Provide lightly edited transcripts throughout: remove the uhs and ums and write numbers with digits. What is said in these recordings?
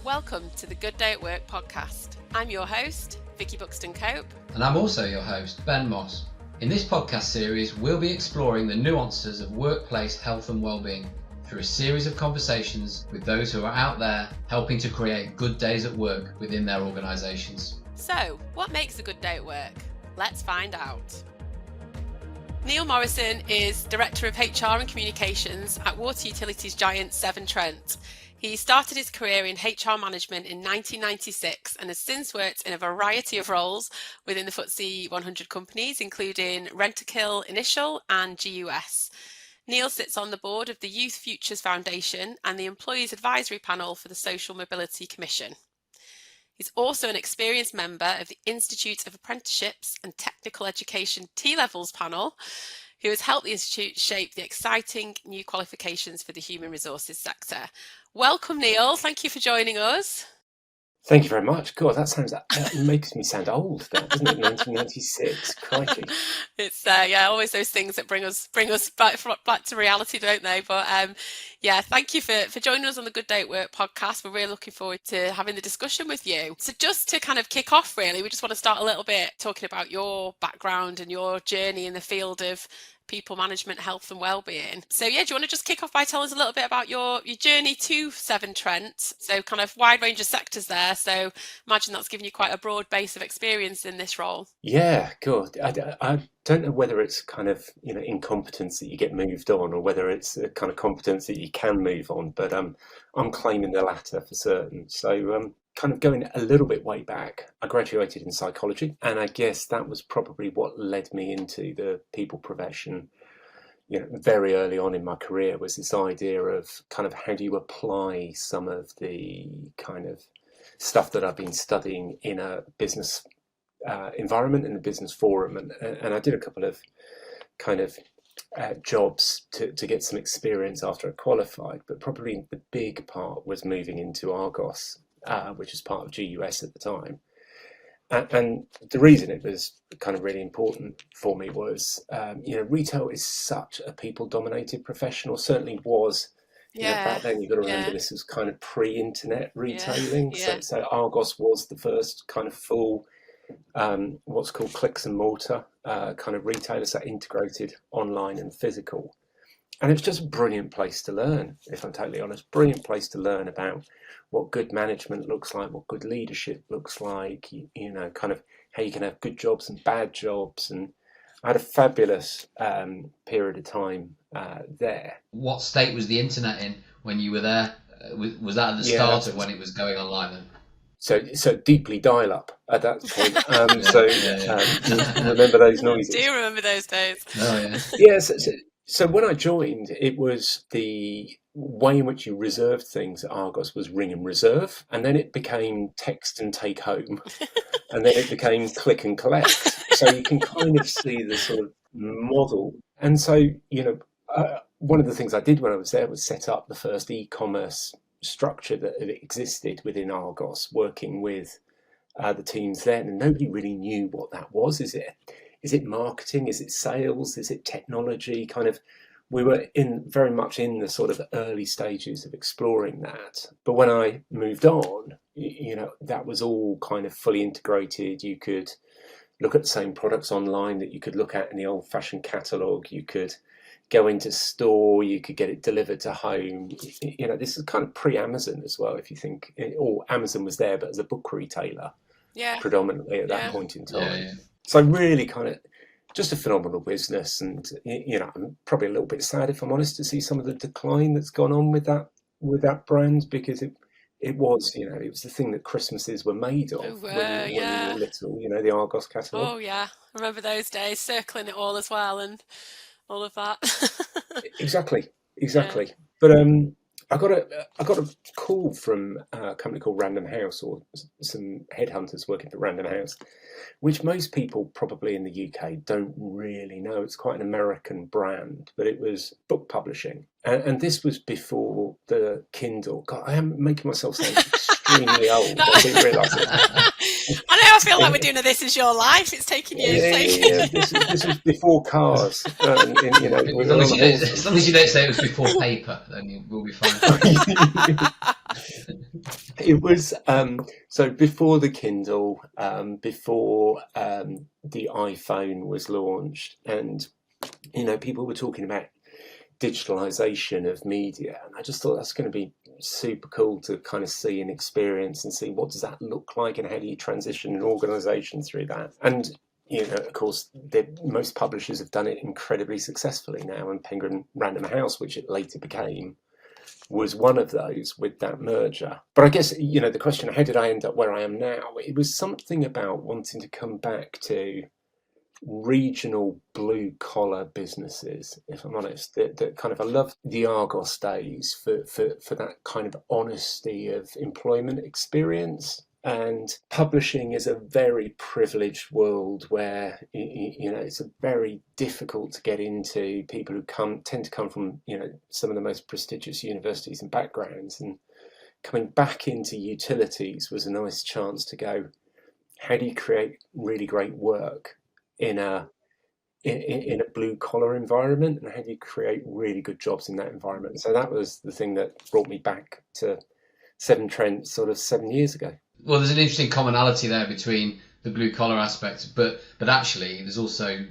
Welcome to the Good Day at Work podcast. I'm your host, Vikkie Buxton-Cope. And I'm also your host, Ben Moss. In this podcast series, we'll be exploring the nuances of workplace health and well-being through a series of conversations with those who are out there helping to create good days at work within their organisations. So, what makes a good day at work? Let's find out. Neil Morrison is Director of HR and Communications at water utilities giant Seven Trent. He started his career in HR management in 1996 and has since worked in a variety of roles within the FTSE 100 companies, including Rentokil Initial and GUS. Neil sits on the board of the Youth Futures Foundation and the Employees Advisory Panel for the Social Mobility Commission. He's also an experienced member of the Institute of Apprenticeships and Technical Education T-Levels panel, who has helped the Institute shape the exciting new qualifications for the human resources sector. Welcome, Neil. Thank you for joining us. Thank you very much. God, that makes me sound old, that, doesn't it? 1996, crikey. It's always those things that bring us back to reality, don't they? But thank you for joining us on the Good Day at Work podcast. We're really looking forward to having the discussion with you. So just to kind of kick off, really, we just want to start a little bit talking about your background and your journey in the field of people management, health and well-being. So do you want to just kick off by telling us a little bit about your journey to Severn Trent? So kind of wide range of sectors there. So imagine that's given you quite a broad base of experience in this role. Yeah, good. I don't know whether it's kind of, incompetence that you get moved on or whether it's a kind of competence that you can move on, but I'm claiming the latter for certain. So kind of going a little bit way back, I graduated in psychology, and I guess that was probably what led me into the people profession. Very early on in my career was this idea of kind of how do you apply some of the kind of stuff that I've been studying in a business environment, in the business forum, and I did a couple of kind of jobs to get some experience after I qualified, but probably the big part was moving into Argos, which was part of GUS at the time. And the reason it was kind of really important for me was, retail is such a people-dominated profession, or certainly was. Back then, you've got to remember this was kind of pre-internet retailing. Yeah. So Argos was the first kind of full, what's called clicks and mortar kind of retailers that integrated online and physical. And it was just a brilliant place to learn, if I'm totally honest. Brilliant place to learn about what good management looks like, what good leadership looks like, kind of how you can have good jobs and bad jobs. And I had a fabulous period of time there. What state was the internet in when you were there? Was that at the start of when it was going online then? So deeply dial-up at that point. Remember those noises? Do you remember those days? Oh, yeah. Yes. So when I joined, it was the way in which you reserved things at Argos was ring and reserve, and then it became text and take home, and then it became click and collect. So you can kind of see the sort of model. And so, one of the things I did when I was there was set up the first e-commerce structure that existed within Argos, working with the teams then, and nobody really knew what that was. Is it marketing? Is it sales? Is it technology? Kind of, we were very much in the sort of early stages of exploring that. But when I moved on, that was all kind of fully integrated. You could look at the same products online that you could look at in the old-fashioned catalogue. You could go into store. You could get it delivered to home. This is kind of pre-Amazon as well, if you think. Or Amazon was there, but as a book retailer, predominantly at that point in time. Yeah. So really kind of just a phenomenal business, and I'm probably a little bit sad, if I'm honest, to see some of the decline that's gone on with that brand, because it was it was the thing that Christmases were made of when you were little, the Argos catalogue. Oh yeah, I remember those days, circling it all as well and all of that. Exactly. Yeah. But I got a call from a company called Random House, or some headhunters working for Random House, which most people probably in the UK don't really know. It's quite an American brand, but it was book publishing. And this was before the Kindle. God, I am making myself sound extremely old. I didn't realise it. I feel like we're doing a This Is Your Life. It's taking you. Yeah. This was before cars. As long as you don't say it was before paper, then we'll be fine. It was so before the Kindle, before the iPhone was launched, and people were talking about digitalization of media, and I just thought that's going to be super cool to kind of see and experience and see what does that look like and how do you transition an organization through that. And of course, most publishers have done it incredibly successfully now, and Penguin Random House, which it later became, was one of those with that merger. But I guess, the question, how did I end up where I am now? It was something about wanting to come back to regional blue collar businesses, if I'm honest, that kind of, I love the Argos days for that kind of honesty of employment experience. And publishing is a very privileged world where it's very difficult to get into. People who tend to come from some of the most prestigious universities and backgrounds, and coming back into utilities was a nice chance to go, how do you create really great work in a blue collar environment, and how do you create really good jobs in that environment? So that was the thing that brought me back to Seven Trent sort of 7 years ago. Well, there's an interesting commonality there between the blue collar aspect, but actually there's also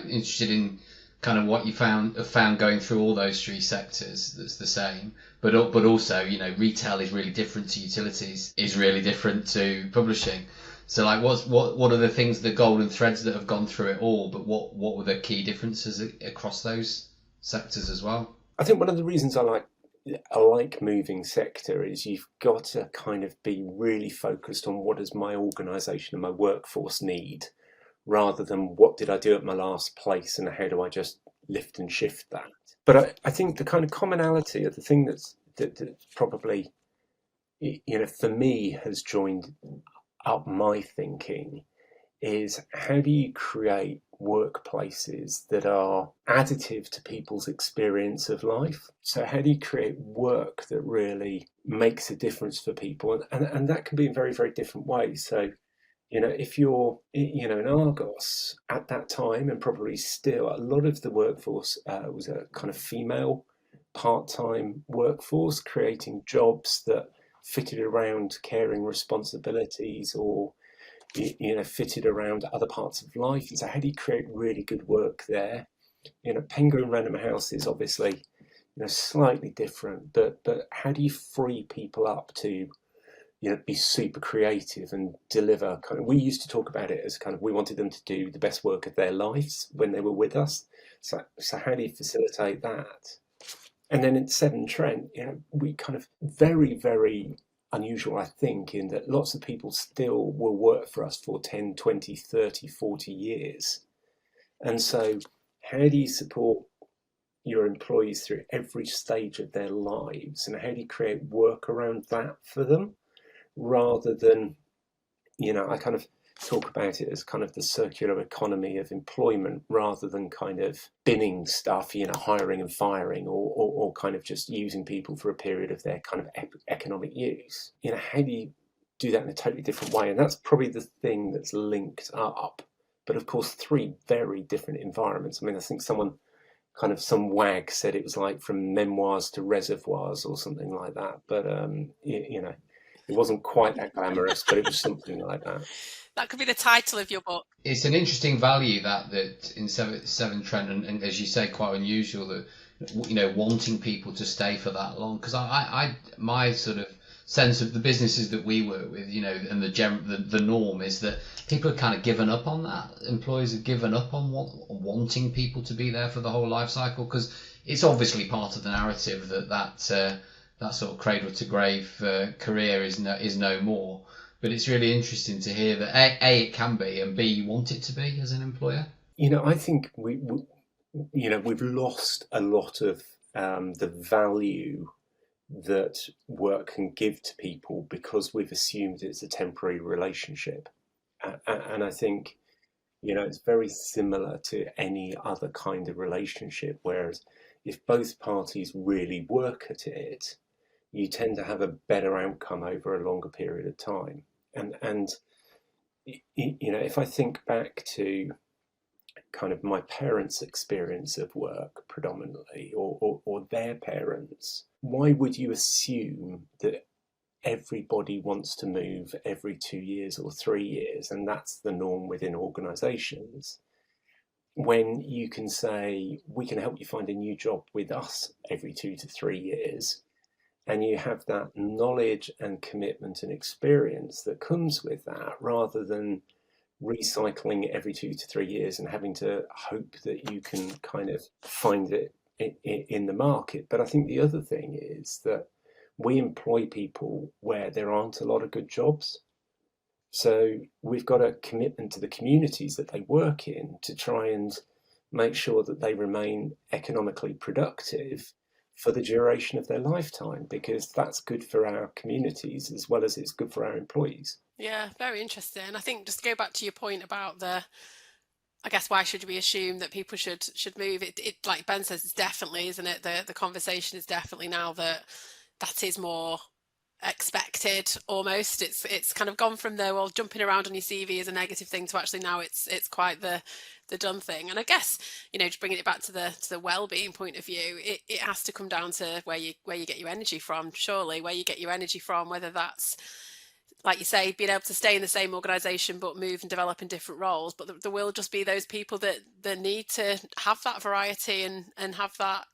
interested in kind of what you found going through all those three sectors that's the same, but also retail is really different to utilities, is really different to publishing. So like what are the things, the golden threads that have gone through it all, but what were the key differences across those sectors as well? I think one of the reasons I like moving sector is you've got to kind of be really focused on what does my organisation and my workforce need, rather than what did I do at my last place and how do I just lift and shift that. But I think the kind of commonality of the thing that probably for me has joined up my thinking is, how do you create workplaces that are additive to people's experience of life? So how do you create work that really makes a difference for people? And that can be in very, very different ways. So, if you're, in Argos at that time, and probably still, a lot of the workforce was a kind of female part-time workforce, creating jobs that fitted around caring responsibilities, or fitted around other parts of life. And so how do you create really good work there? Penguin Random House is obviously slightly different, but how do you free people up to be super creative and deliver kind of, we used to talk about it as kind of, we wanted them to do the best work of their lives when they were with us. So how do you facilitate that? And then in Seven Trent, we kind of very, very unusual, I think, in that lots of people still will work for us for 10, 20, 30, 40 years. And so how do you support your employees through every stage of their lives, and how do you create work around that for them, rather than, I kind of talk about it as kind of the circular economy of employment, rather than kind of binning stuff, hiring and firing, or kind of just using people for a period of their kind of economic use. How do you do that in a totally different way? And that's probably the thing that's linked up. But of course, three very different environments. I mean, I think some wag said it was like from memoirs to reservoirs or something like that. But, it wasn't quite that glamorous, but it was something like that. That could be the title of your book. It's an interesting value that in Seven Trent, and as you say, quite unusual, that wanting people to stay for that long. Because my sort of sense of the businesses that we work with, and the norm is that people have kind of given up on that. Employers have given up on wanting people to be there for the whole life cycle, because it's obviously part of the narrative that sort of cradle to grave career is no more. But it's really interesting to hear that A, it can be, and B, you want it to be as an employer. I think we've lost a lot of the value that work can give to people, because we've assumed it's a temporary relationship. And I think, it's very similar to any other kind of relationship, whereas if both parties really work at it, you tend to have a better outcome over a longer period of time. And if I think back to kind of my parents' experience of work predominantly, or their parents, why would you assume that everybody wants to move every 2 years or 3 years, and that's the norm within organisations. When you can say, we can help you find a new job with us every 2 to 3 years, and you have that knowledge and commitment and experience that comes with that, rather than recycling every 2 to 3 years and having to hope that you can kind of find it in the market. But I think the other thing is that we employ people where there aren't a lot of good jobs. So we've got a commitment to the communities that they work in to try and make sure that they remain economically productive for the duration of their lifetime, because that's good for our communities as well as it's good for our employees. Yeah, very interesting. I think just to go back to your point about I guess, why should we assume that people should move? It like Ben says, it's definitely, isn't it? The conversation is definitely now that is more expected almost. It's kind of gone from jumping around on your CV is a negative thing to actually now it's quite the done thing. And I guess, just bringing it back to the well-being point of view, it has to come down to where you get your energy from, surely, where you get your energy from, whether that's, like you say, being able to stay in the same organisation but move and develop in different roles. But there will just be those people that need to have that variety and have that,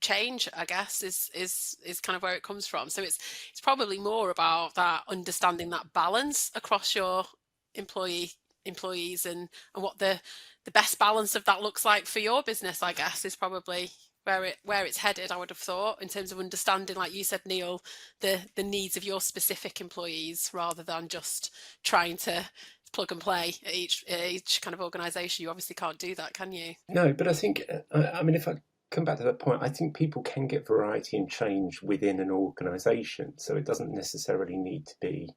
change, I guess, is kind of where it comes from. So it's probably more about that, understanding that balance across your employees and what the best balance of that looks like for your business, I guess, is probably where it's headed, I would have thought, in terms of understanding, like you said, Neil, the needs of your specific employees, rather than just trying to plug and play at each kind of organisation. You obviously can't do that, can you? No, but I think, if I come back to that point, I think people can get variety and change within an organisation, so it doesn't necessarily need to be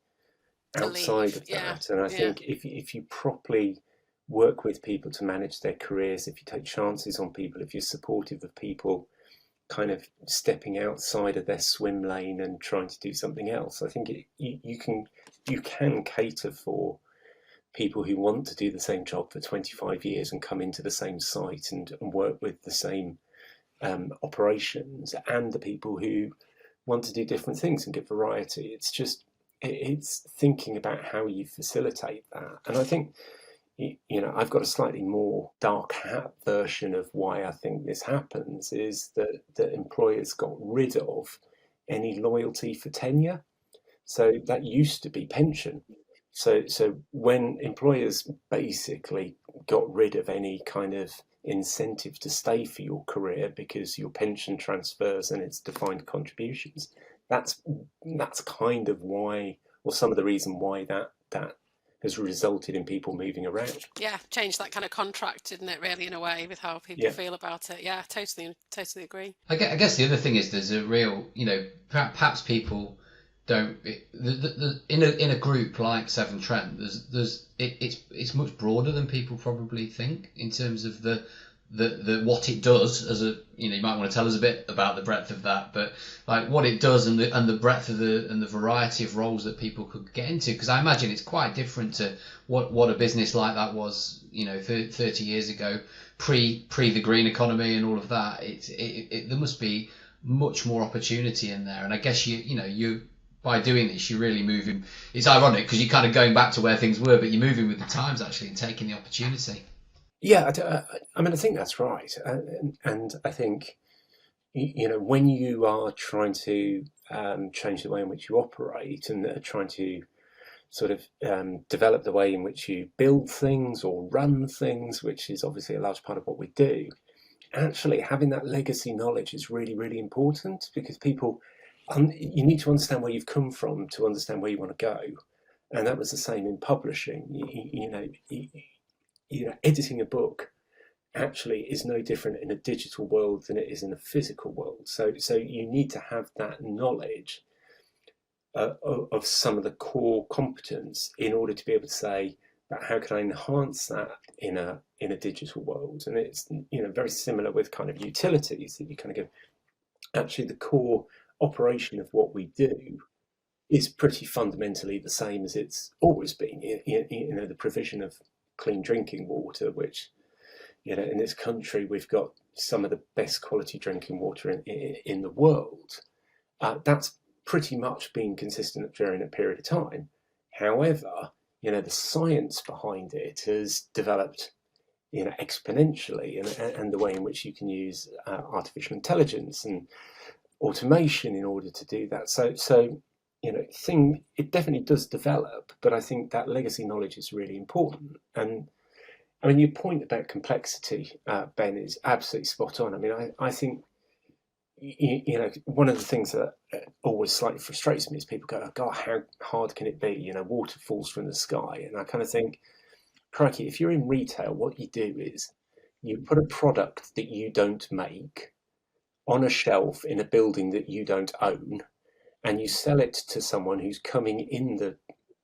outside of that. Yeah. And I think if you properly work with people to manage their careers, if you take chances on people, if you're supportive of people kind of stepping outside of their swim lane and trying to do something else, I think you can cater for people who want to do the same job for 25 years and come into the same site and work with the same operations, and the people who want to do different things and get variety. It's thinking about how you facilitate that. And I think, I've got a slightly more dark hat version of why I think this happens, is that employers got rid of any loyalty for tenure. So that used to be pension. So when employers basically got rid of any kind of incentive to stay for your career because your pension transfers and it's defined contributions, that's kind of why, or some of the reason why that has resulted in people moving around. Yeah, change that kind of contract, didn't it, really, in a way, with how people feel about it. Yeah, totally agree. I guess the other thing is there's a real, perhaps people don't, in a group like Seven Trent, it's much broader than people probably think in terms of the what it does as a, you might want to tell us a bit about the breadth of that, but like what it does and the breadth of the variety of roles that people could get into, because I imagine it's quite different to what a business like that was 30 years ago, pre the green economy and all of that. There must be much more opportunity in there, and I guess you by doing this, you're really moving. It's ironic because you're kind of going back to where things were, but you're moving with the times actually and taking the opportunity. Yeah, I think that's right. And I think, when you are trying to change the way in which you operate and trying to sort of develop the way in which you build things or run things, which is obviously a large part of what we do, actually having that legacy knowledge is really, really important, because people, you need to understand where you've come from to understand where you want to go. And that was the same in publishing. Editing a book actually is no different in a digital world than it is in a physical world. So you need to have that knowledge of some of the core competence in order to be able to say, but how can I enhance that in a digital world? And it's very similar with kind of utilities, that you kind of go, actually the core operation of what we do is pretty fundamentally the same as it's always been. The provision of clean drinking water, which in this country we've got some of the best quality drinking water in the world. That's pretty much been consistent during a period of time. However, the science behind it has developed, exponentially, and the way in which you can use artificial intelligence and automation in order to do that. So it definitely does develop, but I think that legacy knowledge is really important. And I mean, your point about complexity, Ben, is absolutely spot on. I mean, I think, one of the things that always slightly frustrates me is people go, oh, God, how hard can it be? Water falls from the sky. And I kind of think, crikey, if you're in retail, what you do is you put a product that you don't make on a shelf in a building that you don't own, and you sell it to someone who's coming in the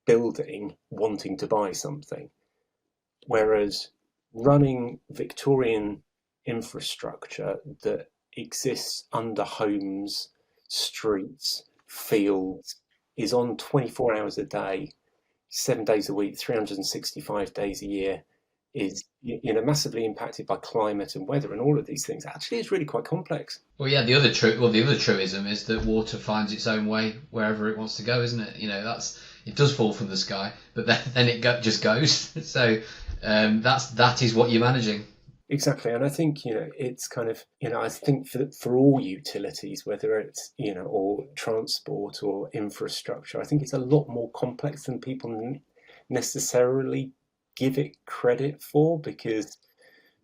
building wanting to buy something. Whereas running Victorian infrastructure that exists under homes, streets, fields, is on 24 hours a day, 7 days a week, 365 days a year, is massively impacted by climate and weather and all of these things. Actually, it's really quite complex. Well, yeah, the other truism is that water finds its own way wherever it wants to go, isn't it? It does fall from the sky, but then it just goes. So that is what you're managing. Exactly, and I think it's kind of I think for all utilities, whether it's or transport or infrastructure, I think it's a lot more complex than people necessarily give it credit for, because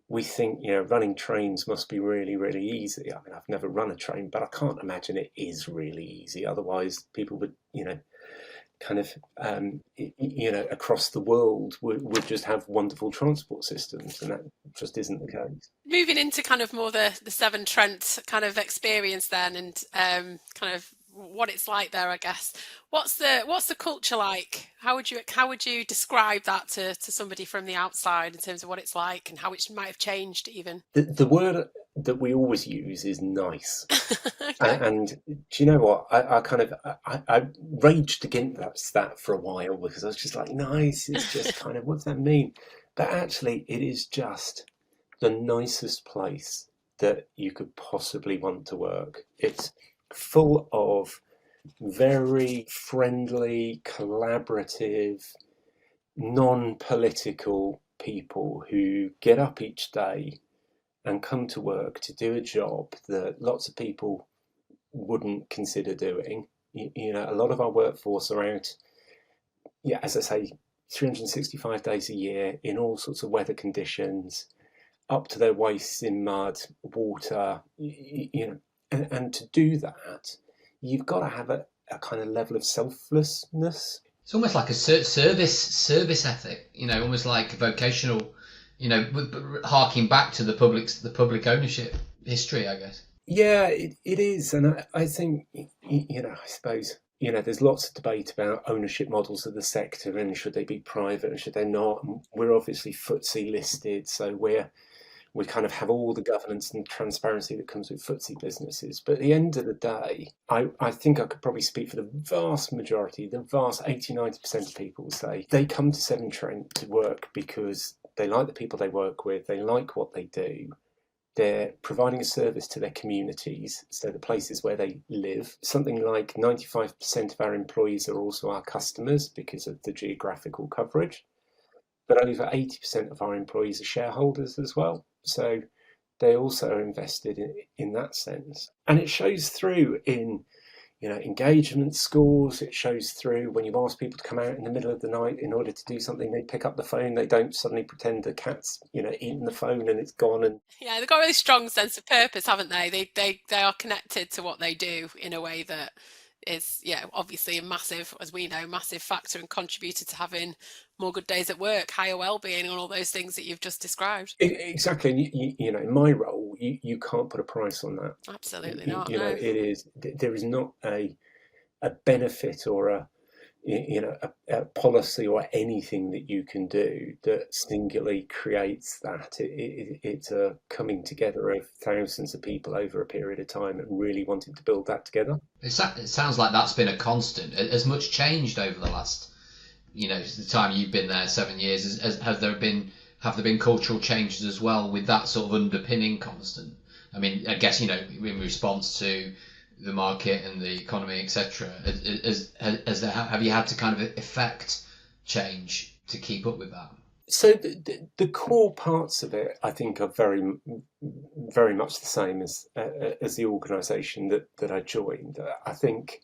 we think running trains must be really, really easy. I mean, I've never run a train, but I can't imagine it is really easy. Otherwise, people would kind of across the world would just have wonderful transport systems, and that just isn't the case. Moving into kind of more the Severn Trent kind of experience then, and kind of what it's like there, I guess. What's the culture like? How would you describe that to somebody from the outside in terms of what it's like and how it might have changed even? The word that we always use is nice. Okay. And do you know what? I raged against that for a while, because I was just like, nice, it's just kind of, what does that mean? But actually, it is just the nicest place that you could possibly want to work. It's full of very friendly, collaborative, non-political people who get up each day and come to work to do a job that lots of people wouldn't consider doing. A lot of our workforce are out, as I say, 365 days a year in all sorts of weather conditions, up to their waists in mud, water, and to do that, you've got to have a kind of level of selflessness. It's almost like a service ethic, almost like vocational, harking back to the public ownership history, I guess. Yeah, it is, and I think I suppose there's lots of debate about ownership models of the sector and should they be private and should they not. We're obviously FTSE listed, so we kind of have all the governance and transparency that comes with FTSE businesses. But at the end of the day, I think I could probably speak for the vast majority, the vast 80-90% of people say they come to Seven Trent to work because they like the people they work with, they like what they do, they're providing a service to their communities, so the places where they live. Something like 95% of our employees are also our customers because of the geographical coverage. But over 80% of our employees are shareholders as well. So they also are invested in that sense. And it shows through in engagement scores. It shows through when you ask people to come out in the middle of the night in order to do something, they pick up the phone. They don't suddenly pretend the cat's eaten the phone and it's gone. And yeah, they've got a really strong sense of purpose, haven't they? They are connected to what they do in a way that is obviously a massive, as we know, massive factor and contributor to having more good days at work, higher well-being, and all those things that you've just described. Exactly. And in my role, you can't put a price on that. Absolutely not. No. It is, there is not a benefit or a policy or anything that you can do that singularly creates that. It's a coming together of thousands of people over a period of time and really wanting to build that together. It sounds like that's been a constant. Has much changed over the last, the time you've been there, 7 years? Have there been cultural changes as well with that sort of underpinning constant? I mean, I guess, in response to the market and the economy, etc.? Have you had to kind of effect change to keep up with that? So the core parts of it, I think, are very, very much the same as the organisation that I joined. I think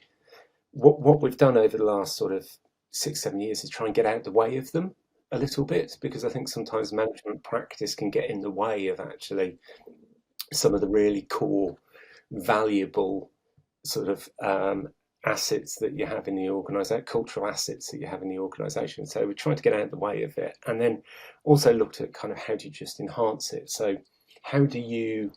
what we've done over the last sort of 6-7 years is try and get out the way of them a little bit, because I think sometimes management practice can get in the way of actually some of the really core, valuable sort of assets that you have in the organisation, cultural assets that you have in the organisation. So we're trying to get out of the way of it, and then also looked at kind of how do you just enhance it. So how do you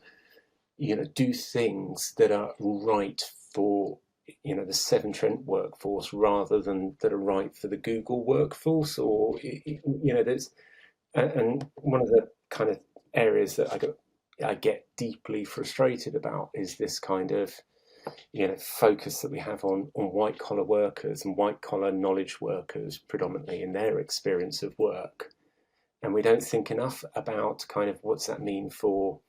do things that are right for the Seven Trent workforce rather than that are right for the Google workforce, or there's and one of the kind of areas that I get deeply frustrated about is this kind of focus that we have on white collar workers and white collar knowledge workers predominantly in their experience of work, and we don't think enough about kind of what's that mean for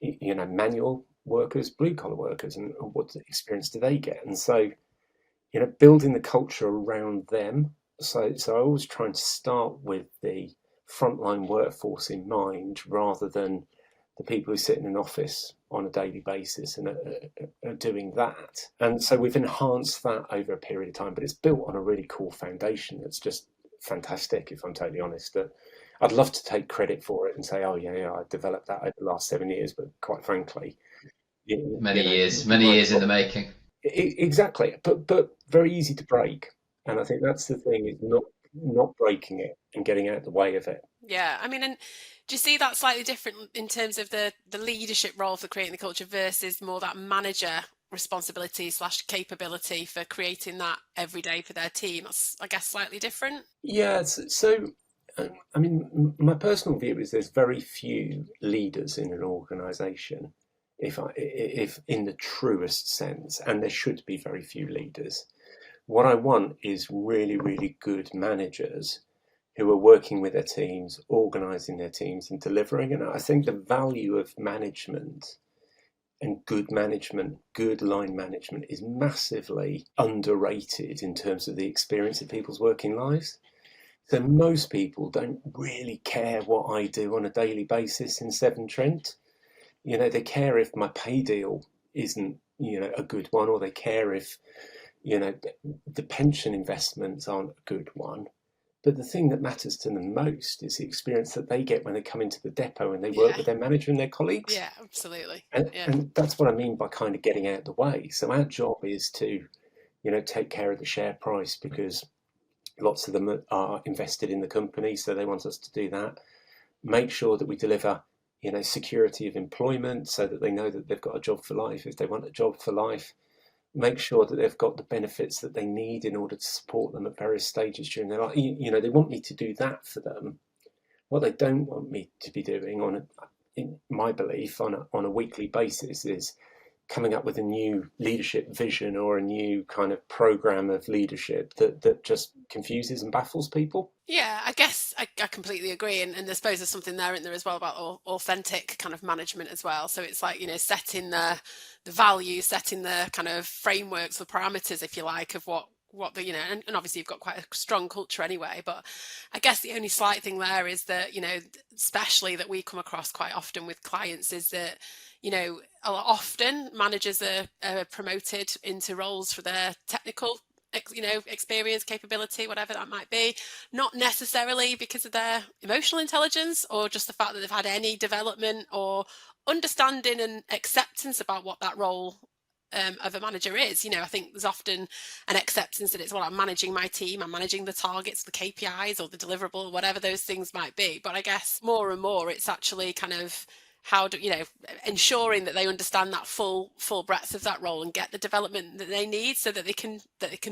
manual workers, blue collar workers, and what experience do they get. And so building the culture around them, so I always try and start with the frontline workforce in mind rather than the people who sit in an office on a daily basis and are doing that. And so we've enhanced that over a period of time, but it's built on a really cool foundation that's just fantastic, if I'm totally honest. That I'd love to take credit for it and say, oh yeah, I developed that over the last 7 years, but quite frankly, many years in the making. Exactly, but very easy to break, and I think that's the thing, is not breaking it and getting out of the way of it. Yeah, I mean, and do you see that slightly different in terms of the leadership role for creating the culture versus more that manager responsibility / capability for creating that every day for their team? That's, I guess, slightly different. Yeah, so I mean, my personal view is there's very few leaders in an organisation, if in the truest sense, and there should be very few leaders. What I want is really, really good managers who are working with their teams, organising their teams and delivering. And I think the value of management and good line management is massively underrated in terms of the experience of people's working lives. So most people don't really care what I do on a daily basis in Severn Trent. They care if my pay deal isn't, a good one, or they care if, the pension investments aren't a good one. But the thing that matters to them most is the experience that they get when they come into the depot and they work with their manager and their colleagues. Yeah, absolutely. And that's what I mean by kind of getting out of the way. So our job is to, take care of the share price, because lots of them are invested in the company, so they want us to do that. Make sure that we deliver, security of employment, so that they know that they've got a job for life if they want a job for life. Make sure that they've got the benefits that they need in order to support them at various stages during their life. They want me to do that for them. What they don't want me to be doing, in my belief, on a weekly basis, is coming up with a new leadership vision or a new kind of program of leadership that just confuses and baffles people. Yeah, I guess I completely agree. And I suppose there's something there in there as well about authentic kind of management as well. So it's like, setting the values, setting the kind of frameworks, the parameters, if you like, of what the, and obviously you've got quite a strong culture anyway. But I guess the only slight thing there is that, especially that we come across quite often with clients, is that, a lot often managers are promoted into roles for their technical experience, capability, whatever that might be, not necessarily because of their emotional intelligence or just the fact that they've had any development or understanding and acceptance about what that role of a manager is. I think there's often an acceptance that it's, well, I'm managing my team, I'm managing the targets, the KPIs or the deliverable, whatever those things might be. But I guess more and more it's actually kind of how do ensuring that they understand that full breadth of that role and get the development that they need so that they can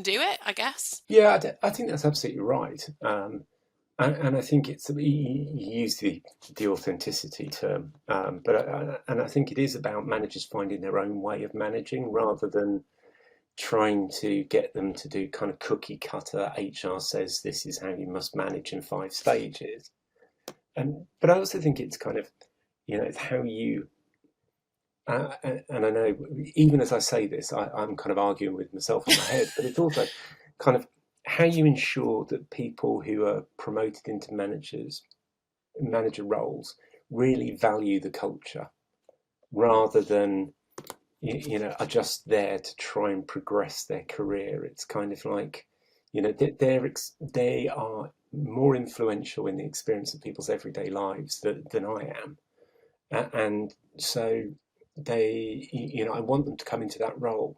do it, I guess. Yeah, I think that's absolutely right. And I think it's, you use the authenticity term, but I think it is about managers finding their own way of managing rather than trying to get them to do kind of cookie cutter. HR says this is how you must manage in 5 stages. But I also think it's kind of, it's how you And I know, even as I say this, I'm kind of arguing with myself in my head, but it's also kind of how you ensure that people who are promoted into manager roles really value the culture rather than are just there to try and progress their career. It's kind of like, they are more influential in the experience of people's everyday lives than I am. And so I want them to come into that role,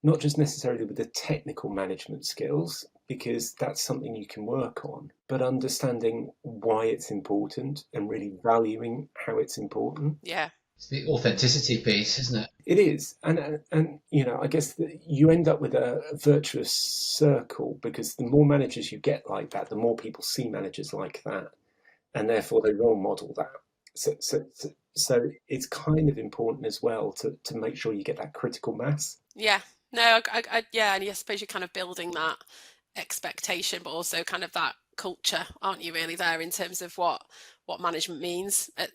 not just necessarily with the technical management skills, because that's something you can work on, but understanding why it's important and really valuing how it's important. Yeah. It's the authenticity piece, isn't it? It is, and I guess that you end up with a virtuous circle, because the more managers you get like that, the more people see managers like that, and therefore they role model that. So it's kind of important as well to make sure you get that critical mass. Yeah. No, yeah, and I suppose you're kind of building that expectation, but also kind of that culture, aren't you, really, there in terms of what management means at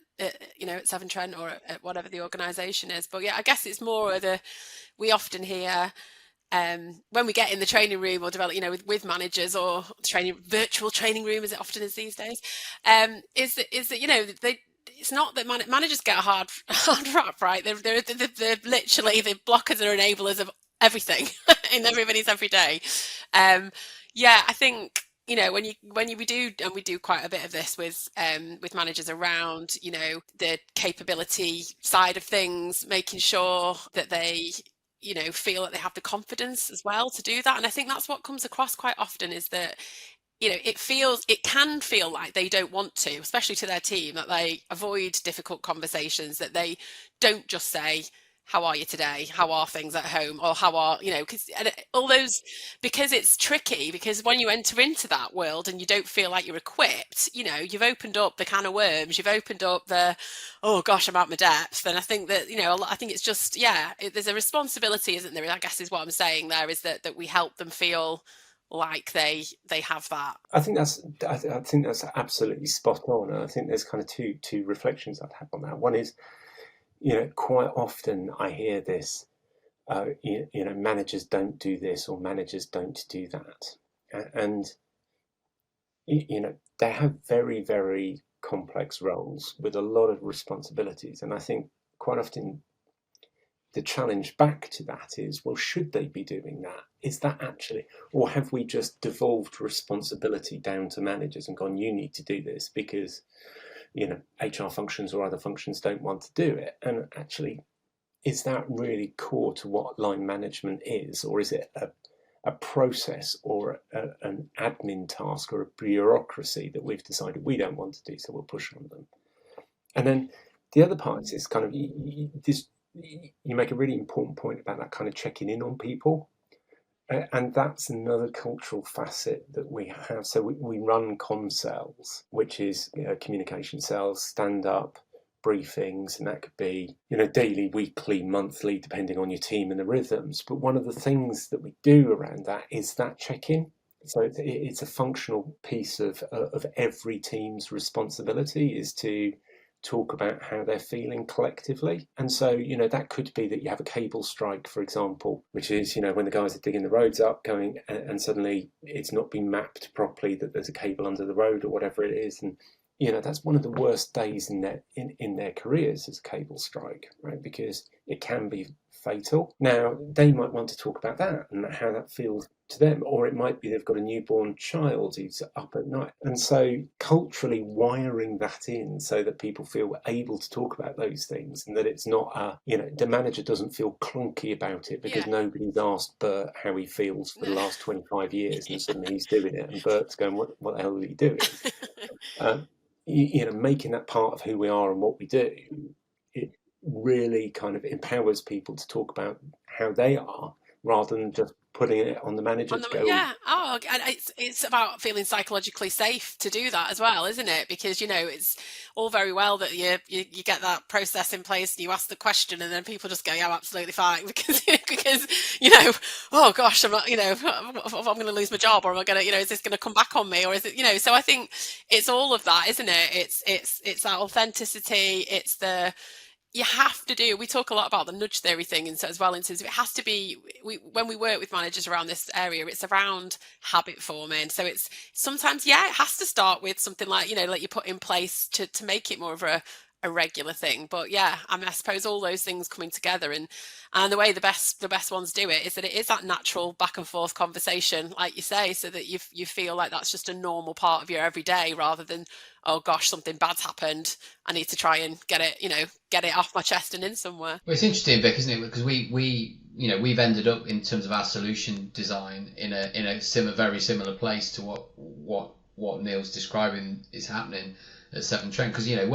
Severn Trent or at whatever the organisation is. But yeah, I guess it's more we often hear when we get in the training room or develop, with managers or virtual training room, as it often is these days, is that it's not that managers get a hard rap, right? They're literally the blockers or enablers of everything in everybody's every day. Yeah, I think we do quite a bit of this with managers around the capability side of things, making sure that they feel that they have the confidence as well to do that. And I think that's what comes across quite often, is that it can feel like they don't want to, especially to their team, that they avoid difficult conversations, that they don't just say, how are you today? How are things at home? Or how are, because all those, because it's tricky, because when you enter into that world and you don't feel like you're equipped, you've opened up the can of worms, you've opened up oh gosh, I'm out my depth. And I think that, I think it's just, there's a responsibility, isn't there? I guess is what I'm saying there, is that we help them feel like they have that. I think that's absolutely spot on. And I think there's kind of two reflections I'd have on that. One is, quite often I hear this, managers don't do this or managers don't do that. And, they have very, very complex roles with a lot of responsibilities. And I think quite often the challenge back to that is, well, should they be doing that? Is that actually, or have we just devolved responsibility down to managers and gone, you need to do this because HR functions or other functions don't want to do it? And actually, is that really core to what line management is? Or is it a process or an admin task or a bureaucracy that we've decided we don't want to do, so we'll push on them? And then the other part is kind of, you make a really important point about that kind of checking in on people. And that's another cultural facet that we have. So we run ComCells, which is communication cells, stand-up briefings, and that could be daily, weekly, monthly, depending on your team and the rhythms. But one of the things that we do around that is that check-in. So it's a functional piece of every team's responsibility, is to talk about how they're feeling collectively. And so, that could be that you have a cable strike, for example, which is, when the guys are digging the roads up, going and suddenly it's not been mapped properly that there's a cable under the road or whatever it is. And, that's one of the worst days in their careers, is a cable strike, right? Because it can be fatal. Now, they might want to talk about that and how that feels to them, or it might be they've got a newborn child who's up at night. And so culturally wiring that in so that people feel able to talk about those things, and that it's not the manager doesn't feel clunky about it because nobody's asked Bert how he feels for the last 25 years and suddenly he's doing it, and Bert's going, what the hell are you doing? Making that part of who we are and what we do, it really kind of empowers people to talk about how they are, rather than just putting it on the manager to go. Yeah. Oh, and it's about feeling psychologically safe to do that as well, isn't it? Because it's all very well that you get that process in place and you ask the question, and then people just go, yeah, I'm absolutely fine, because oh gosh, I'm not, I'm going to lose my job, or am I going to, is this going to come back on me, or is it, so I think it's all of that, isn't it? It's that authenticity. It's the you have to do, we talk a lot about the nudge theory thing and so as well, in terms of it has to be, when we work with managers around this area, it's around habit forming. So it's sometimes, yeah, it has to start with something like, you know, like you put in place to make it more of a regular thing. But yeah, I mean, I suppose all those things coming together, and the way the best ones do it is that it is that natural back and forth conversation, like you say, so that you feel like that's just a normal part of your everyday, rather than, oh gosh, something bad's happened, I need to try and get it, you know, get it off my chest and in somewhere. Well, it's interesting, Vic, isn't it? Because we you know, we've ended up in terms of our solution design in a very similar place to what Neil's describing is happening at Seven Trent. Because, you know,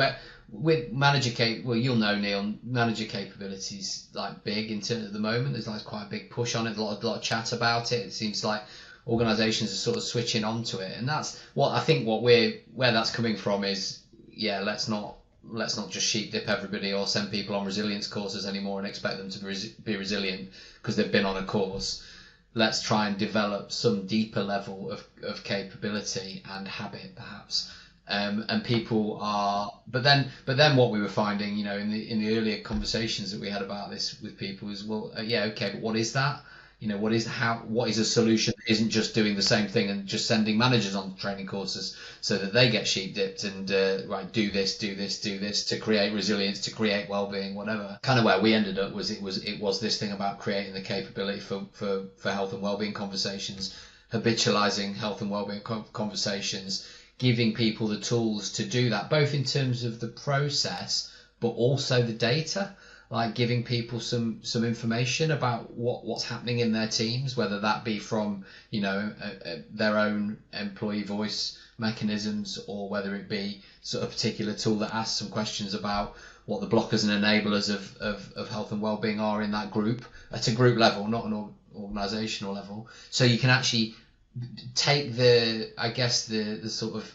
with well, you'll know, Neil, manager capabilities like big in terms of the moment. There's like quite a big push on it. A lot of chat about it. It seems like organisations are sort of switching onto it, and that's what I think. Where that's coming from is, yeah, let's not just sheep dip everybody or send people on resilience courses anymore and expect them to be resilient because they've been on a course. Let's try and develop some deeper level of capability and habit, perhaps. And people are, but then what we were finding, you know, in the earlier conversations that we had about this with people is, well, yeah, okay, but what is that? You know, what is a solution that isn't just doing the same thing and just sending managers on training courses so that they get sheep dipped and right, do this to create resilience, to create well-being, whatever. Kind of where we ended up was it was this thing about creating the capability for health and well-being conversations, habitualizing health and well-being conversations, giving people the tools to do that, both in terms of the process but also the data. Like giving people some information about what's happening in their teams, whether that be from, you know, their own employee voice mechanisms, or whether it be sort of a particular tool that asks some questions about what the blockers and enablers of health and well-being are in that group at a group level, not an organisational level. So you can actually take the sort of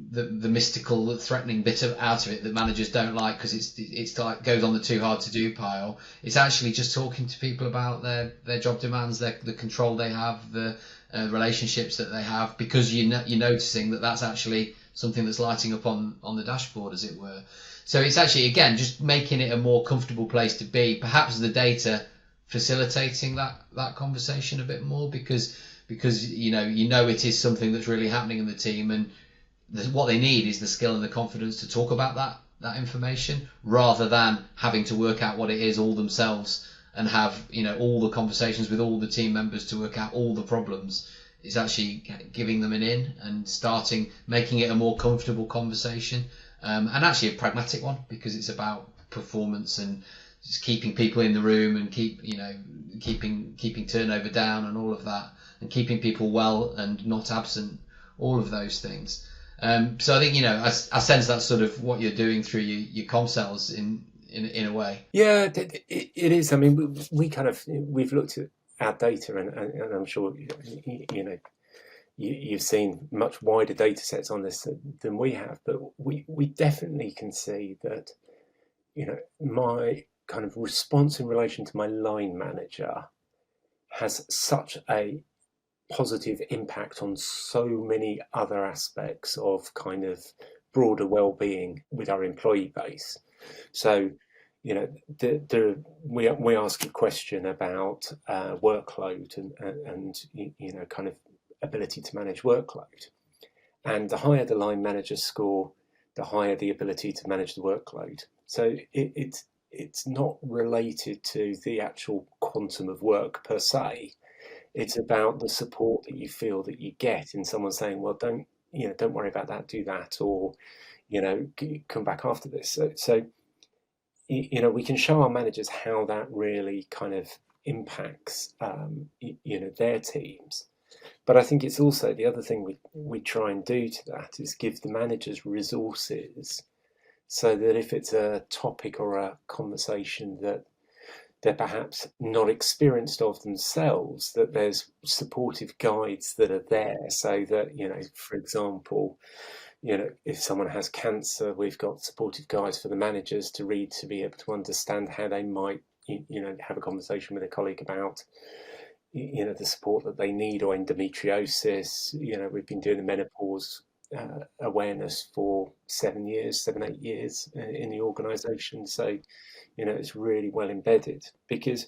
the mystical, the threatening bit out of it that managers don't like, because it's like goes on the too hard to do pile. It's actually just talking to people about their job demands, the control they have, the relationships that they have, because you're noticing that that's actually something that's lighting up on the dashboard, as it were. So it's actually, again, just making it a more comfortable place to be, perhaps the data facilitating that conversation a bit more, because you know it is something that's really happening in the team, and what they need is the skill and the confidence to talk about that information, rather than having to work out what it is all themselves and have, you know, all the conversations with all the team members to work out all the problems. It's actually giving them an in and making it a more comfortable conversation, and actually a pragmatic one, because it's about performance and just keeping people in the room and keeping turnover down and all of that, and keeping people well and not absent, all of those things. So I think, you know, I sense that's sort of what you're doing through your comm cells in a way. Yeah, it is. I mean, we've looked at our data, and I'm sure you know you've seen much wider data sets on this than we have, but we definitely can see that, you know, my kind of response in relation to my line manager has such a positive impact on so many other aspects of kind of broader well-being with our employee base. So, you know, we ask a question about workload and you know, kind of ability to manage workload, and the higher the line manager score, the higher the ability to manage the workload. So it's not related to the actual quantum of work per se. It's about the support that you feel that you get in someone saying, well, don't worry about that, do that, or, you know, come back after this. So you know, we can show our managers how that really kind of impacts, you know, their teams. But I think it's also the other thing we try and do to that is give the managers resources, so that if it's a topic or a conversation that they're perhaps not experienced of themselves, that there's supportive guides that are there, so that, you know, for example, you know, if someone has cancer, we've got supportive guides for the managers to read, to be able to understand how they might, you know, have a conversation with a colleague about, you know, the support that they need, or endometriosis. You know, we've been doing the menopause awareness for 7 years, 8 years in the organisation. So, it's really well embedded, because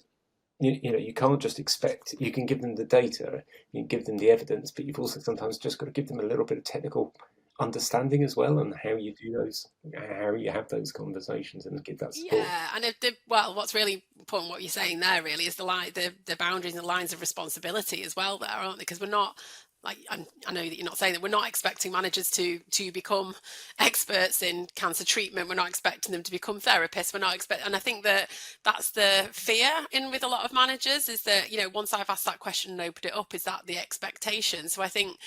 you can't just expect. You can give them the data, you can give them the evidence, but you've also sometimes just got to give them a little bit of technical understanding as well, and how you do those, how you have those conversations and give that support. Yeah, and what's really important, what you're saying there, really, is the boundaries and the lines of responsibility as well there, aren't they? Because we're not, like, I know that you're not saying that we're not expecting managers to become experts in cancer treatment. We're not expecting them to become therapists. And I think that that's the fear with a lot of managers, is that, once I've asked that question and opened it up, is that the expectation? So I think,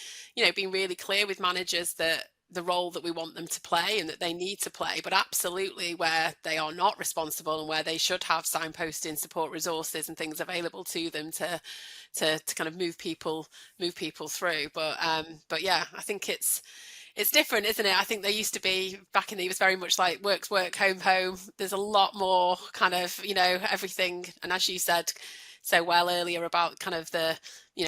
being really clear with managers that the role that we want them to play and that they need to play, but absolutely where they are not responsible and where they should have signposting, support resources and things available to them to kind of move people through. But yeah, I think it's different, isn't it? I think there used to be, back in the, it was very much like work, home. There's a lot more kind of, everything. And as you said so well earlier about kind of the,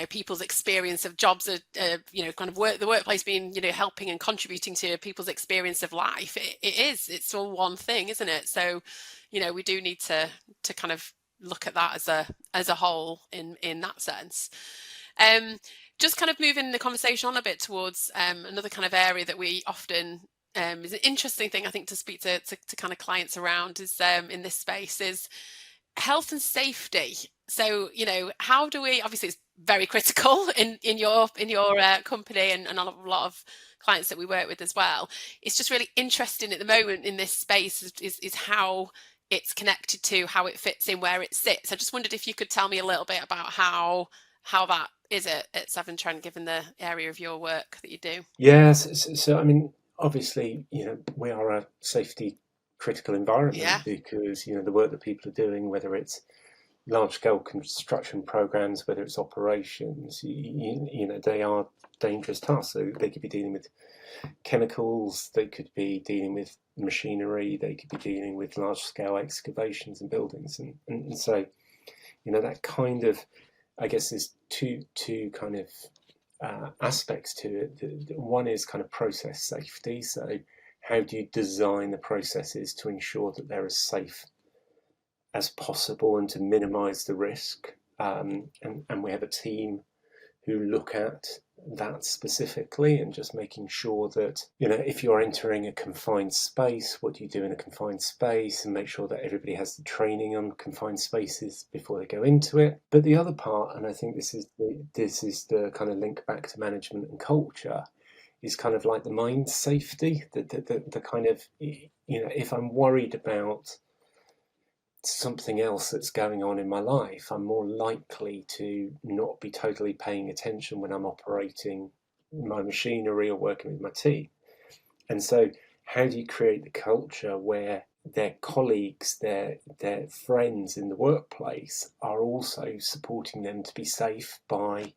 people's experience of jobs, kind of the workplace being, helping and contributing to people's experience of life. It's all one thing, isn't it? So, we do need to kind of look at that as a whole in that sense. Just kind of moving the conversation on a bit towards another kind of area that we often is an interesting thing, I think, to speak to kind of clients around is in this space is health and safety. So, how do we, obviously it's very critical in your company and a lot of clients that we work with as well. It's just really interesting at the moment in this space is how it's connected to how it fits in where it sits. I just wondered if you could tell me a little bit about how that is at Severn Trent, given the area of your work that you do. Yes, so I mean, obviously, we are a safety critical environment, because the work that people are doing, whether it's large-scale construction programs, whether it's operations, they are dangerous tasks. So they could be dealing with chemicals, they could be dealing with machinery, they could be dealing with large-scale excavations and buildings, and so that kind of, I guess, there's two kind of aspects to it. One is kind of process safety. So how do you design the processes to ensure that they're as safe as possible and to minimize the risk? And we have a team who look at that specifically, and just making sure that, if you're entering a confined space, what do you do in a confined space, and make sure that everybody has the training on confined spaces before they go into it. But the other part, and I think this is the kind of link back to management and culture, is kind of like the mind safety, the kind of, if I'm worried about something else that's going on in my life, I'm more likely to not be totally paying attention when I'm operating my machinery or working with my team. And so how do you create the culture where their colleagues, their friends in the workplace are also supporting them to be safe by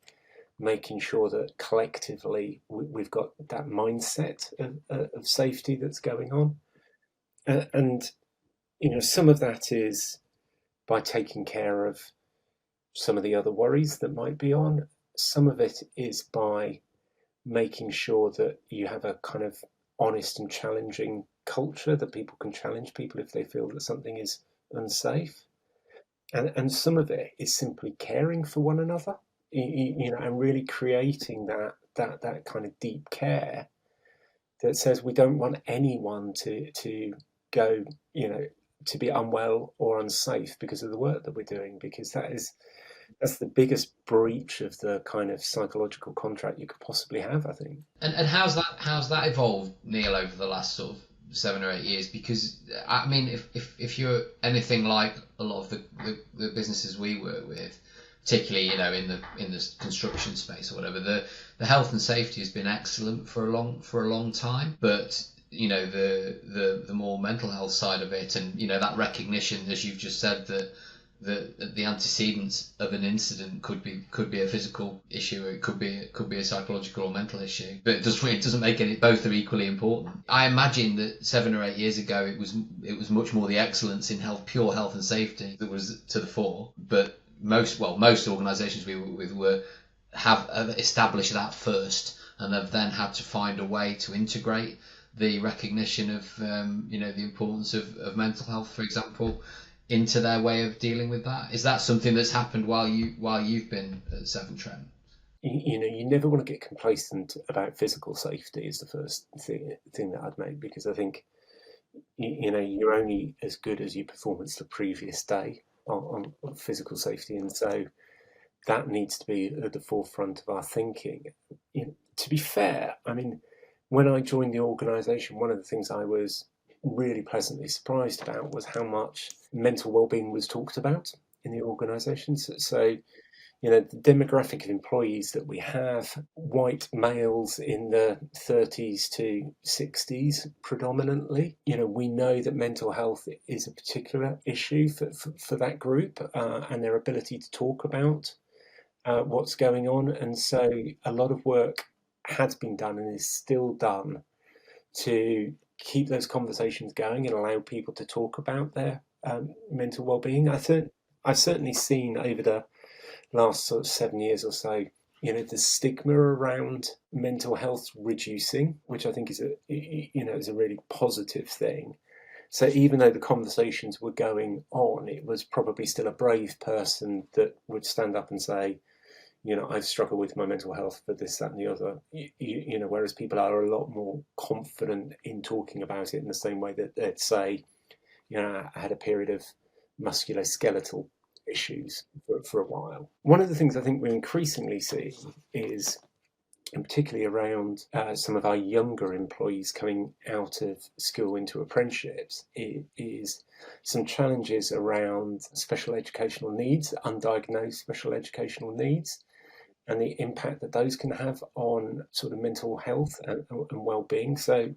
making sure that collectively we've got that mindset of safety that's going on? And some of that is by taking care of some of the other worries that might be on. Some of it is by making sure that you have a kind of honest and challenging culture, that people can challenge people if they feel that something is unsafe. And some of it is simply caring for one another, and really creating that kind of deep care that says we don't want anyone to go, to be unwell or unsafe because of the work that we're doing, because that's the biggest breach of the kind of psychological contract you could possibly have, I think. And how's that evolved, Neil, over the last sort of 7 or 8 years? Because I mean, if you're anything like a lot of the businesses we work with, particularly in the construction space or whatever, the health and safety has been excellent for a long time, but the more mental health side of it, and that recognition, as you've just said, that the antecedents of an incident could be a physical issue, or it could be a psychological or mental issue, but it doesn't make it, both are equally important. I imagine that 7 or 8 years ago it was much more the excellence in pure health and safety that was to the fore, but most organisations we work with have established that first, and they've then had to find a way to integrate the recognition of the importance of mental health, for example, into their way of dealing with that. Is that something that's happened while you've been at Seven Trent? You never want to get complacent about physical safety is the first thing that I'd make, because I think you're only as good as your performance the previous day on physical safety, and so that needs to be at the forefront of our thinking. To be fair, I mean, when I joined the organisation, one of the things I was really pleasantly surprised about was how much mental well-being was talked about in the organisation. So the demographic of employees that we have, white males in the 30s to 60s predominantly, we know that mental health is a particular issue for that group, and their ability to talk about what's going on. And so a lot of work has been done and is still done to keep those conversations going and allow people to talk about their mental well-being. I've certainly seen over the last sort of 7 years or so, the stigma around mental health reducing, which I think is a really positive thing. So even though the conversations were going on, it was probably still a brave person that would stand up and say, I've struggled with my mental health for this, that, and the other. Whereas people are a lot more confident in talking about it in the same way that they'd say, I had a period of musculoskeletal issues for a while. One of the things I think we're increasingly seeing is, and particularly around some of our younger employees coming out of school into apprenticeships, is some challenges around special educational needs, undiagnosed special educational needs, and the impact that those can have on sort of mental health and well-being. So,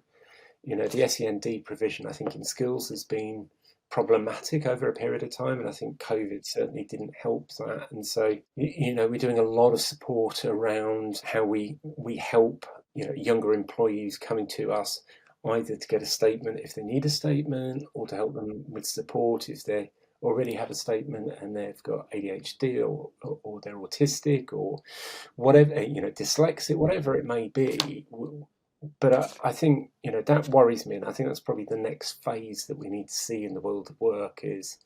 the SEND provision, I think, in schools has been problematic over a period of time, and I think COVID certainly didn't help that. And so we're doing a lot of support around how we help younger employees coming to us, either to get a statement if they need a statement, or to help them with support if they already have a statement and they've got ADHD or they're autistic or whatever, dyslexic, whatever it may be. But I think, that worries me, and I think that's probably the next phase that we need to see in the world of work, is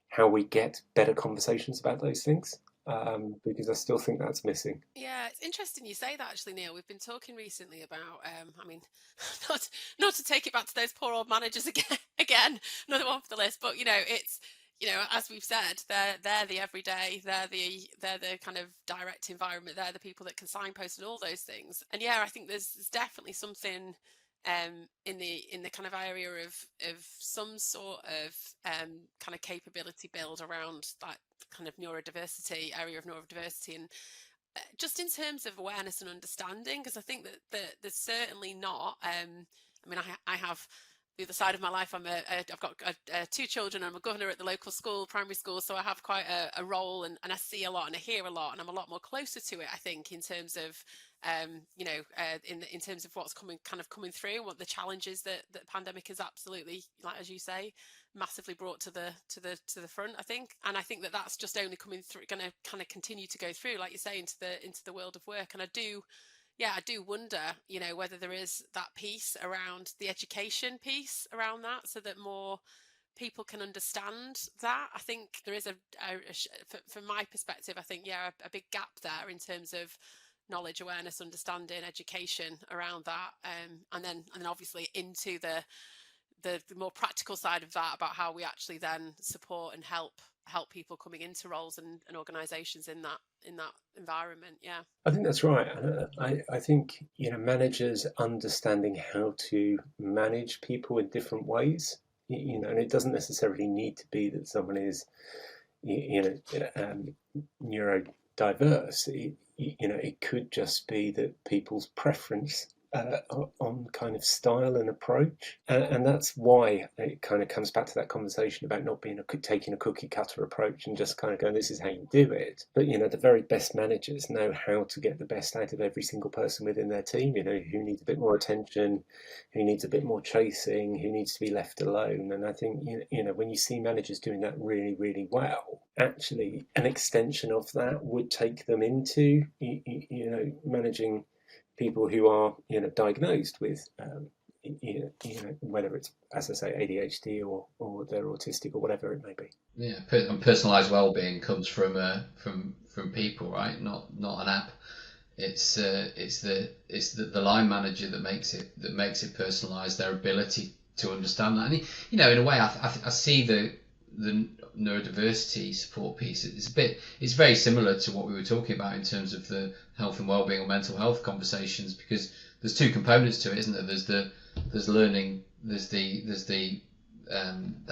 how we get better conversations about those things, because I still think that's missing. Yeah, it's interesting you say that, actually, Neil. We've been talking recently about, not to take it back to those poor old managers again, another one for the list, but it's, as we've said, they're the everyday, they're the kind of direct environment, they're the people that can signpost and all those things. And yeah, I think there's definitely something in the kind of area of some sort of kind of capability build around that kind of area of neurodiversity, and just in terms of awareness and understanding, because I think that there's certainly not. I have the other side of my life. I've got two children. I'm a governor at the local school, primary school, so I have quite a role, and I see a lot and I hear a lot, and I'm a lot more closer to it, I think, in terms of in terms of what's coming through, what the challenges that the pandemic has absolutely, like as you say, massively brought to the front, I think. And I think that that's just only coming through, going to kind of continue to go through, like you say, into the world of work. And I do wonder, whether there is that piece around the education piece around that, so that more people can understand that. I think there is from my perspective, I think, a big gap there in terms of knowledge, awareness, understanding, education around that, and then obviously into the more practical side of that, about how we actually then support and help people coming into roles and organisations in that environment. Yeah, I think that's right. I think managers understanding how to manage people in different ways, and it doesn't necessarily need to be that someone is neurodiverse. It could just be that people's preference on kind of style and approach, and that's why it kind of comes back to that conversation about not being taking a cookie cutter approach and just kind of going, this is how you do it. But the very best managers know how to get the best out of every single person within their team. Who needs a bit more attention, who needs a bit more chasing, who needs to be left alone. And I think when you see managers doing that really, really well, actually an extension of that would take them into managing people who are, diagnosed with, whether it's, as I say, ADHD or they're autistic or whatever it may be. Yeah, and personalised well-being comes from people, right? Not an app. It's the line manager that makes it personalised. Their ability to understand that, and in a way, I see the neurodiversity support piece. It's very similar to what we were talking about in terms of the health and well-being or mental health conversations, because there's two components to it, isn't there? There's learning, there's the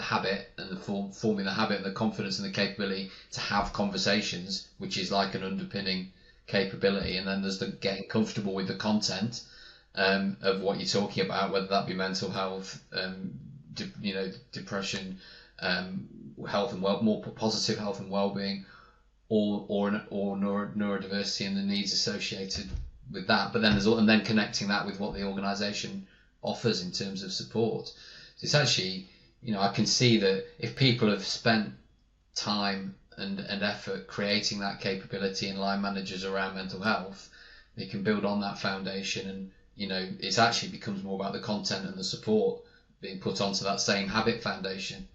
habit and the forming the habit and the confidence and the capability to have conversations, which is like an underpinning capability, and then there's the getting comfortable with the content of what you're talking about, whether that be mental health, depression, health and more positive health and well-being, or neurodiversity and the needs associated with that. But then connecting that with what the organisation offers in terms of support. So it's actually, I can see that if people have spent time and effort creating that capability in line managers around mental health, they can build on that foundation, and it actually becomes more about the content and the support being put onto that same habit foundation.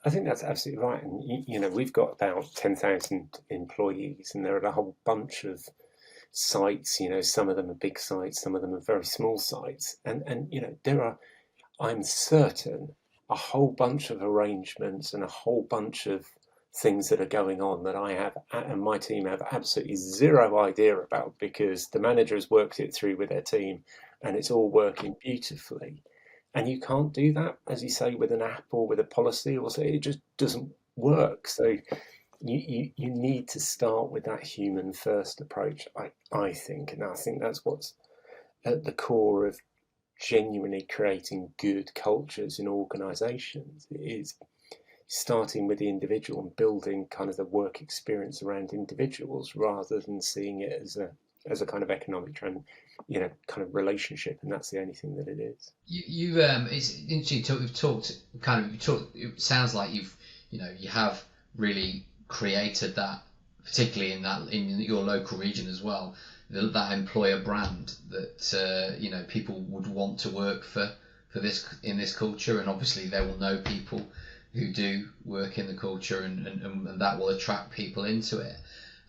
I think that's absolutely right. And, we've got about 10,000 employees, and there are a whole bunch of sites. Some of them are big sites, some of them are very small sites. And there are, I'm certain, a whole bunch of arrangements and a whole bunch of things that are going on that I have and my team have absolutely zero idea about, because the manager has worked it through with their team and it's all working beautifully. And you can't do that, as you say, with an app or with a policy, or so it just doesn't work. So you need to start with that human first approach, I think. And I think that's what's at the core of genuinely creating good cultures in organisations. It is starting with the individual and building kind of the work experience around individuals, rather than seeing it as a kind of economic trend, kind of relationship, and that's the only thing that it is. It's interesting. We've talked. It sounds like you have really created that, particularly in your local region as well, that employer brand that people would want to work for this in this culture, and obviously they will know people who do work in the culture, and that will attract people into it.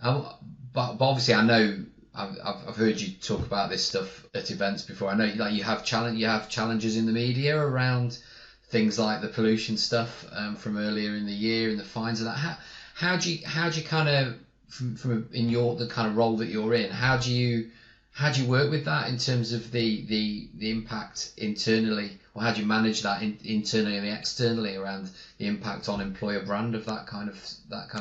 But obviously, I know I've heard you talk about this stuff at events before. I know you have challenges in the media around things like the pollution stuff from earlier in the year and the fines and that. How do you kind of from in the kind of role that you're in, how do you work with that in terms of the impact internally, or how do you manage that internally and externally around the impact on employer brand of that kind of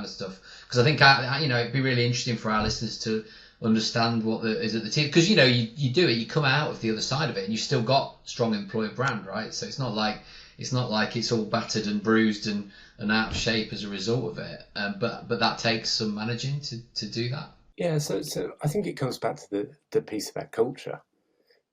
stuff? Because I think it'd be really interesting for our listeners to understand what is at the team, because you do it, you come out of the other side of it and you still got strong employer brand, right? So it's not like it's all battered and bruised and out of shape as a result of it, but that takes some managing to do that. Yeah, so I think it comes back to the piece about culture.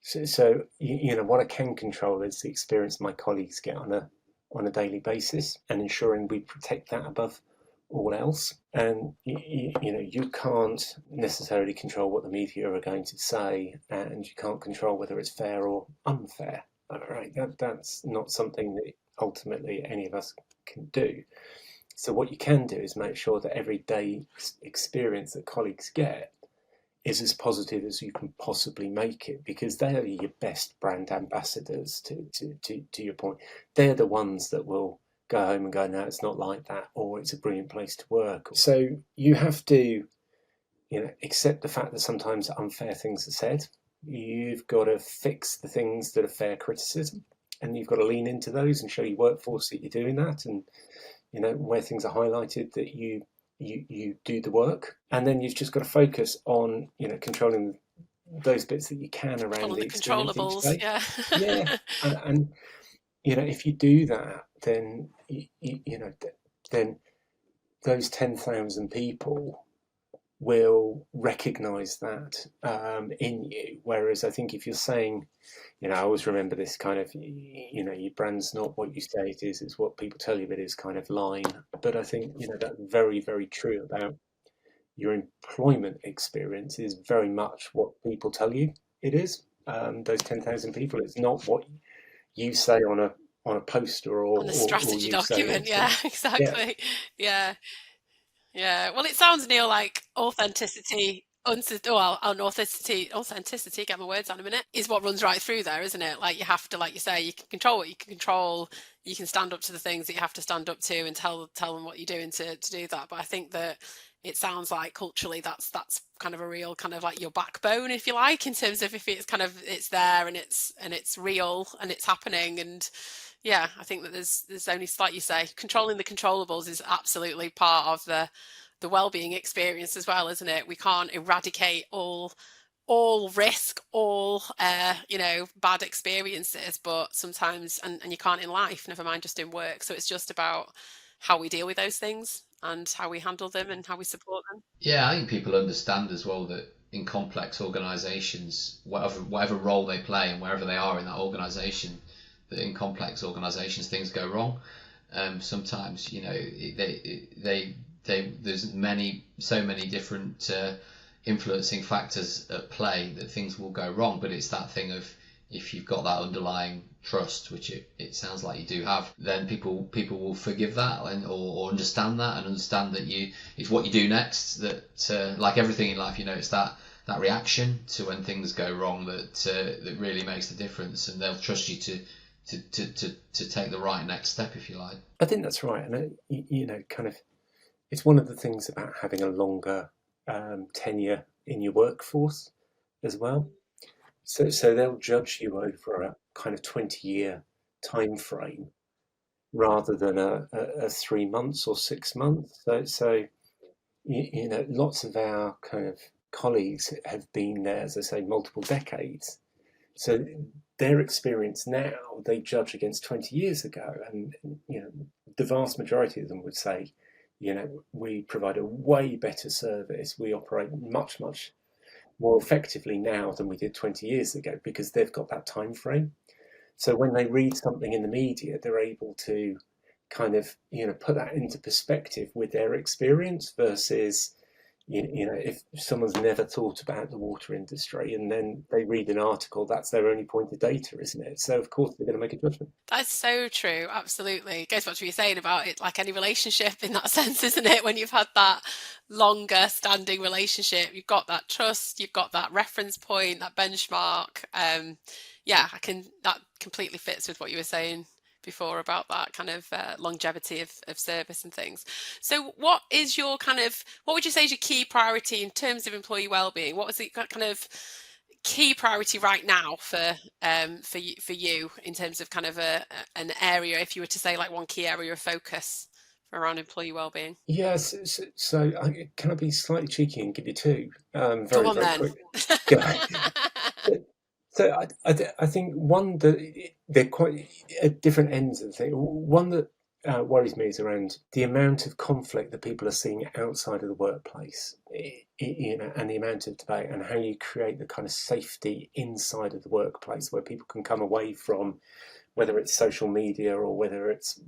So what I can control is the experience my colleagues get on a daily basis, and ensuring we protect that above all else. And you can't necessarily control what the media are going to say, and you can't control whether it's fair or unfair. All right, that's not something that ultimately any of us can do. So what you can do is make sure that every day experience that colleagues get is as positive as you can possibly make it, because they are your best brand ambassadors. To your point, they're the ones that will go home and go, no, it's not like that, or it's a brilliant place to work. So you have to, accept the fact that sometimes unfair things are said. You've got to fix the things that are fair criticism, and you've got to lean into those and show your workforce that you're doing that, and where things are highlighted that you do the work. And then you've just got to focus on controlling those bits that you can around the controllables. Yeah. And if you do that, then then those 10,000 people will recognise that in you. Whereas I think if you're saying, I always remember this kind of, your brand's not what you say it is, it's what people tell you it is kind of line. But I think, that's very, very true about your employment experience. Is very much what people tell you it is. Those 10,000 people. It's not what you say on a poster On the or strategy you say on document, yeah, yeah. exactly. Yeah, yeah. Well, it sounds, Neil, like authenticity, authenticity, get my words on a minute, is what runs right through there, isn't it? Like you have to, like you say, you can control what you can control, you can stand up to the things that you have to stand up to and tell them what you're doing to do that. But I think that it sounds like culturally that's kind of a real kind of like your backbone, if you like, in terms of if it's kind of it's there and it's real and it's happening. And yeah, I think that there's only, like you say, controlling the controllables is absolutely part of the well-being experience as well, isn't it? We can't eradicate all risk, all bad experiences, but sometimes, and you can't in life, never mind just in work. So it's just about how we deal with those things and how we handle them and how we support them. Yeah, I think people understand as well that in complex organisations, whatever role they play and wherever they are in that organisation, that in complex organisations things go wrong. Sometimes there's so many different influencing factors at play that things will go wrong. But it's that thing of, if you've got that underlying trust, which it sounds like you do have, then people will forgive that or understand that, and understand that it's what you do next that like everything in life, it's that reaction to when things go wrong that really makes the difference, and they'll trust you to take the right next step, if you like. I think that's right, and kind of, it's one of the things about having a longer tenure in your workforce as well. So they'll judge you over a kind of 20-year time frame rather than a 3 months or 6 months. So lots of our kind of colleagues have been there, as I say, multiple decades. So their experience now, they judge against 20 years ago, and the vast majority of them would say, we provide a way better service. We operate much more effectively now than we did 20 years ago, because they've got that time frame. So when they read something in the media, they're able to kind of put that into perspective with their experience versus if someone's never thought about the water industry and then they read an article, that's their only point of data, isn't it? So of course they're going to make a judgment. That's so true. Absolutely. It goes back to what you were saying about it, like any relationship in that sense, isn't it? When you've had that longer standing relationship, you've got that trust, you've got that reference point, that benchmark. That completely fits with what you were saying before about that kind of longevity of service and things. So what would you say is your key priority in terms of employee wellbeing? What was the kind of key priority right now for you in terms of kind of an area, if you were to say like one key area of focus around employee wellbeing? Yes. So can I be slightly cheeky and give you two? Very, Go on very then. quick. So I think one that they're quite at different ends of the thing. One that worries me is around the amount of conflict that people are seeing outside of the workplace, and the amount of debate, and how you create the kind of safety inside of the workplace where people can come away from, whether it's social media or whether it's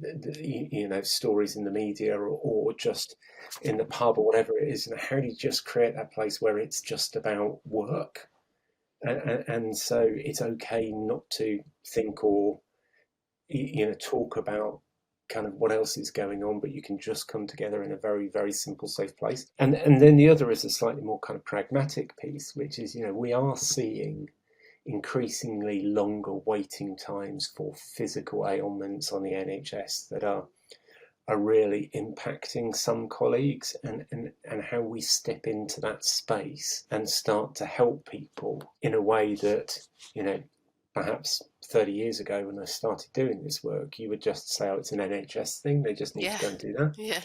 stories in the media or just in the pub or whatever it is. How do you just create that place where it's just about work? And so it's okay not to think or talk about kind of what else is going on, but you can just come together in a very, very simple, safe place. And then the other is a slightly more kind of pragmatic piece, which is, we are seeing increasingly longer waiting times for physical ailments on the NHS that are really impacting some colleagues, and how we step into that space and start to help people in a way that, perhaps 30 years ago when I started doing this work, you would just say, oh, it's an NHS thing, they just need to go and do that. Yeah.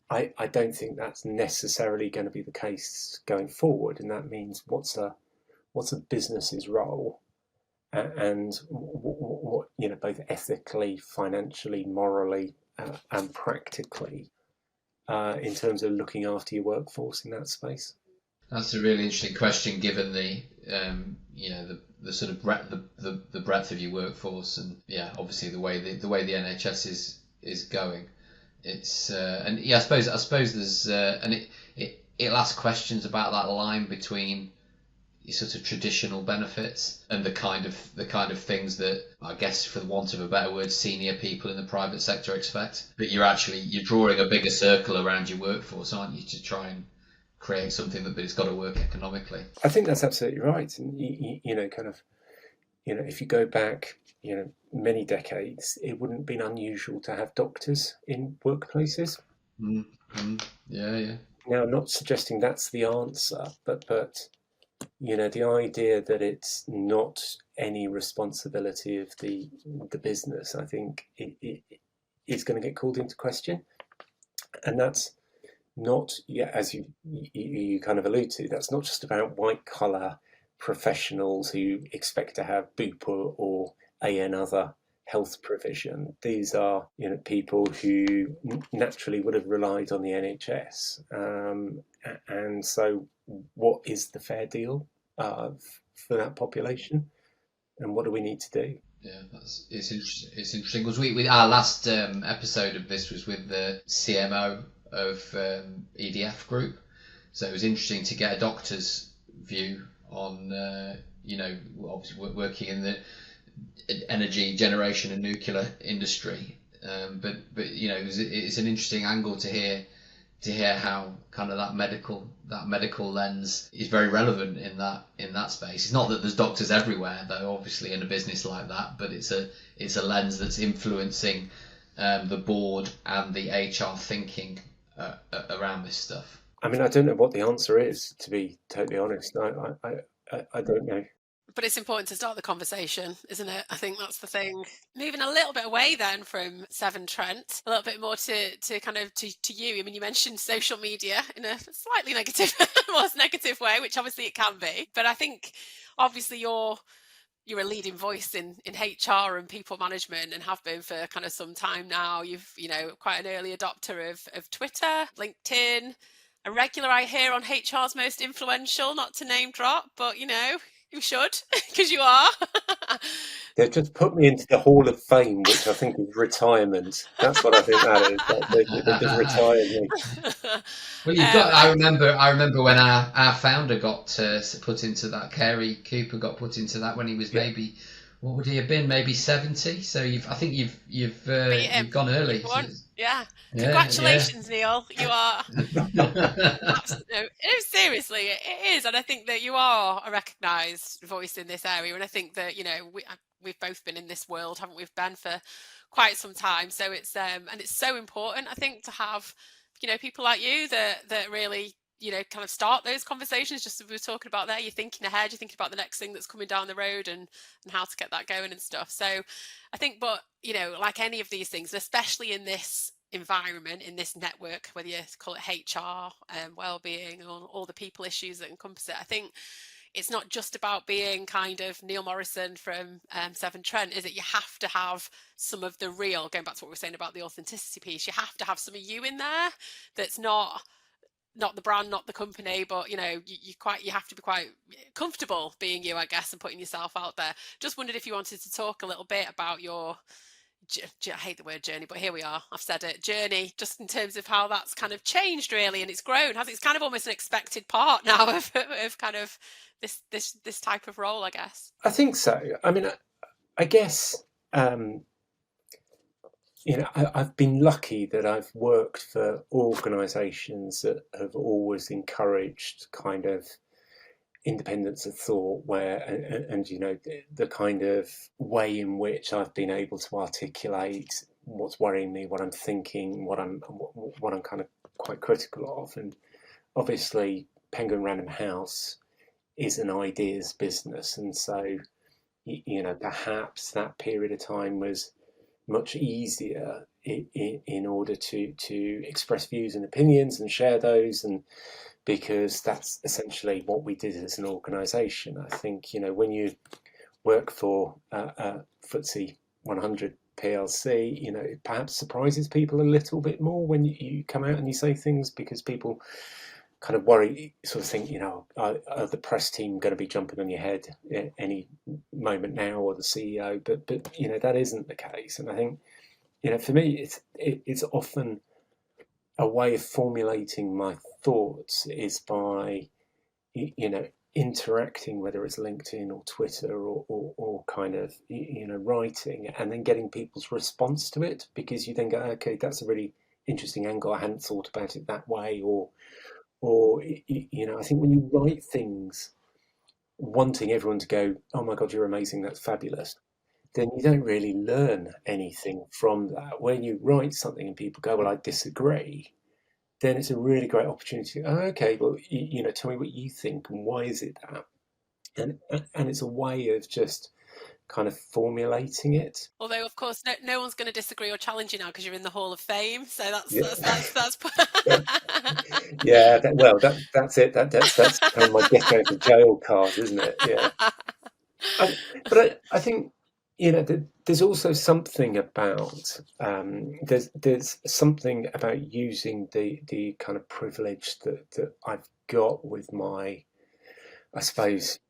I don't think that's necessarily going to be the case going forward, and that means what's a business's role, and what both ethically, financially, morally, and practically, in terms of looking after your workforce in that space. That's a really interesting question, given the the sort of breadth, the breadth of your workforce, and obviously the way the NHS is going. It's I suppose there's and it'll ask questions about that line between sort of traditional benefits and the kind of things that, I guess, for the want of a better word, senior people in the private sector expect. But you're drawing a bigger circle around your workforce, aren't you, to try and create something that it's got to work economically. I think that's absolutely right. And if you go back, many decades, it wouldn't have been unusual to have doctors in workplaces. Yeah. Now, I'm not suggesting that's the answer, but the idea that it's not any responsibility of the business, I think it is going to get called into question. And that's not, as you kind of allude to, that's not just about white collar professionals who expect to have Bupa or another health provision. These are people who naturally would have relied on the NHS, and so what is the fair deal for that population, and what do we need to do? Yeah, it's interesting because we our last episode of this was with the CMO of EDF Group, so it was interesting to get a doctor's view on obviously working in the energy generation and nuclear industry, but it's an interesting angle to hear how kind of that medical lens is very relevant in that space. It's not that there's doctors everywhere, though, obviously, in a business like that, but it's a lens that's influencing the board and the HR thinking around this stuff. I mean, I don't know what the answer is, to be totally honest. I don't know. But it's important to start the conversation, isn't it? I think that's the thing. Moving a little bit away then from Severn Trent, a little bit more to kind of to you. I mean, you mentioned social media in a slightly negative, more negative way, which obviously it can be. But I think obviously you're a leading voice in HR and people management, and have been for kind of some time now. You've quite an early adopter of Twitter, LinkedIn, a regular I hear on HR's Most Influential, not to name drop, but you should, because you are. They've just put me into the Hall of Fame, which I think is retirement. That's what I think that is. They just retired me. Well, you've got. I remember when our founder got put into that. Kerry Cooper got put into that when he was maybe, what would he have been? Maybe 70. So I think you've gone early. Yeah. Congratulations, Neil. You are. No, seriously, it is, and I think that you are a recognised voice in this area, and I think that we've both been in this world, haven't we, Ben, for quite some time. So it's and it's so important, I think, to have people like you that really kind of start those conversations. Just as we were talking about there, you're thinking ahead, you're thinking about the next thing that's coming down the road and how to get that going and stuff. So I think, but like any of these things, especially in this environment, in this network, whether you call it HR, well-being, or all the people issues that encompass it, I think it's not just about being kind of Neil Morrison from Seven Trent, is it? You have to have some of the real, going back to what we were saying about the authenticity piece, you have to have some of you in there that's not the brand, not the company, but you have to be quite comfortable being you, I guess, and putting yourself out there. Just wondered if you wanted to talk a little bit about your I hate the word journey, but here we are, I've said it, journey, just in terms of how that's kind of changed really, and it's grown. It's kind of almost an expected part now of kind of this type of role, I guess. I think so. I mean, I guess I've been lucky that I've worked for organisations that have always encouraged kind of independence of thought, where and the kind of way in which I've been able to articulate what's worrying me, what I'm thinking, what I'm kind of quite critical of. And obviously Penguin Random House is an ideas business, and so perhaps that period of time was much easier in order to express views and opinions and share those, and because that's essentially what we did as an organisation. I think when you work for FTSE 100 PLC, it perhaps surprises people a little bit more when you come out and you say things, because people kind of worry, sort of think, are the press team going to be jumping on your head any moment now, or the CEO? But that isn't the case. And I think for me it's often a way of formulating my thoughts is by interacting, whether it's LinkedIn or Twitter or kind of, writing, and then getting people's response to it, because you then go, okay, that's a really interesting angle. I hadn't thought about it that way. Or I think when you write things wanting everyone to go, oh my God, you're amazing, that's fabulous, then you don't really learn anything from that. When you write something and people go, well, I disagree, then it's a really great opportunity. Oh, okay, well, tell me what you think and why is it that? And it's a way of just kind of formulating it. Although, of course, no one's going to disagree or challenge you now because you're in the Hall of Fame. So that's Yeah, that's. yeah. That's it. That's kind of my get out of jail card, isn't it? Yeah. But I think there's also something about there's something about using the kind of privilege that I've got with my, I suppose,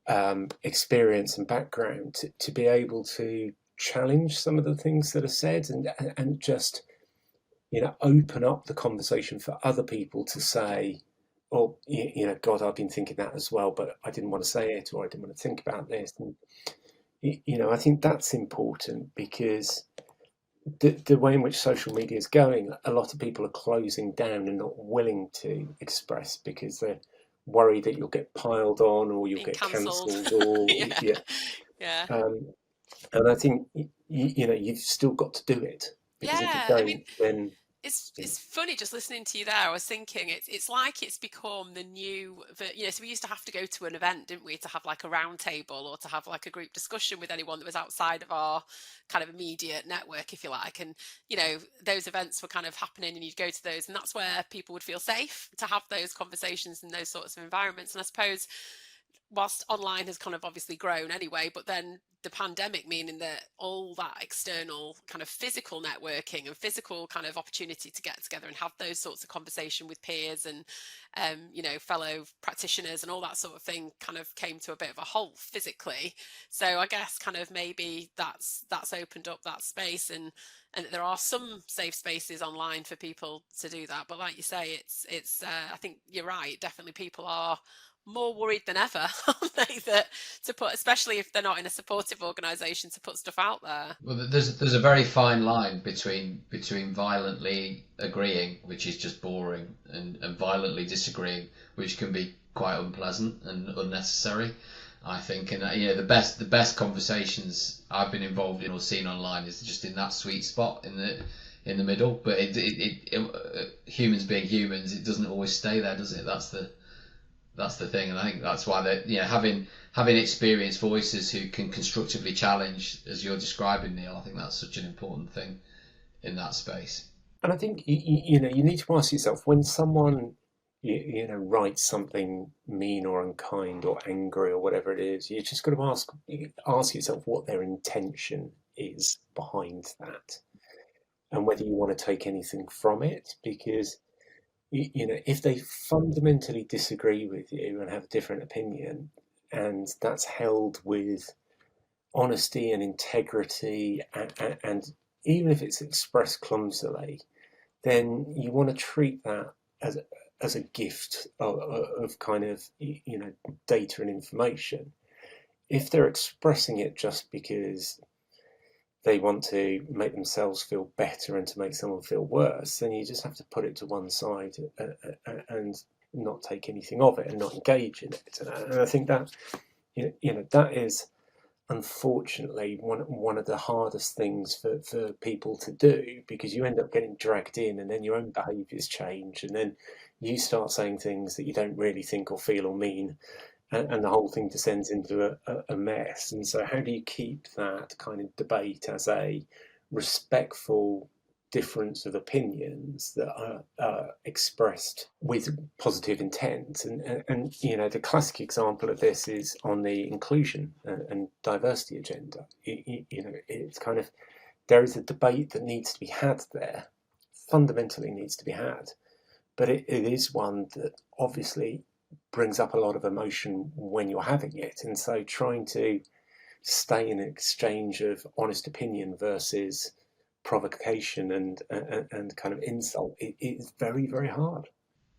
experience and background to be able to challenge some of the things that are said and just open up the conversation for other people to say, oh, God, I've been thinking that as well, but I didn't want to say it, or I didn't want to think about this. And I think that's important, because the way in which social media is going, a lot of people are closing down and not willing to express because they're worried that you'll get piled on or you'll get cancelled or yeah. And I think you've still got to do it, because if you don't, then it's funny just listening to you there. I was thinking it's like it's become the new, so we used to have to go to an event, didn't we, to have like a round table or to have like a group discussion with anyone that was outside of our kind of immediate network, if you like. And those events were kind of happening and you'd go to those, and that's where people would feel safe to have those conversations in those sorts of environments. And I suppose whilst online has kind of obviously grown anyway, but then the pandemic meaning that all that external kind of physical networking and physical kind of opportunity to get together and have those sorts of conversation with peers and fellow practitioners and all that sort of thing kind of came to a bit of a halt physically. So I guess kind of maybe that's opened up that space, and there are some safe spaces online for people to do that. But like you say, it's I think you're right, definitely people are more worried than ever, aren't they, that to put, especially if they're not in a supportive organisation, to put stuff out there. Well, there's a very fine line between violently agreeing, which is just boring, and violently disagreeing, which can be quite unpleasant and unnecessary, I think. And the best conversations I've been involved in or seen online is just in that sweet spot in the middle. But humans being humans, it doesn't always stay there, does it? That's the thing, and I think that's why that having experienced voices who can constructively challenge, as you're describing, Neil, I think that's such an important thing in that space. And I think you need to ask yourself, when someone writes something mean or unkind or angry or whatever it is, you just got to ask yourself what their intention is behind that, and whether you want to take anything from it. Because if they fundamentally disagree with you and have a different opinion, and that's held with honesty and integrity, and even if it's expressed clumsily, then you want to treat that as a gift of kind of data and information. If they're expressing it just because they want to make themselves feel better and to make someone feel worse, then you just have to put it to one side and not take anything of it and not engage in it. And I think that that is unfortunately one of the hardest things for people to do, because you end up getting dragged in, and then your own behaviours change, and then you start saying things that you don't really think or feel or mean. And the whole thing descends into a mess. And so how do you keep that kind of debate as a respectful difference of opinions that are expressed with positive intent? And the classic example of this is on the inclusion and diversity agenda. It's kind of, there is a debate that needs to be had there, fundamentally needs to be had. But it is one that obviously brings up a lot of emotion when you're having it, and so trying to stay in an exchange of honest opinion versus provocation and kind of insult, it is very, very hard.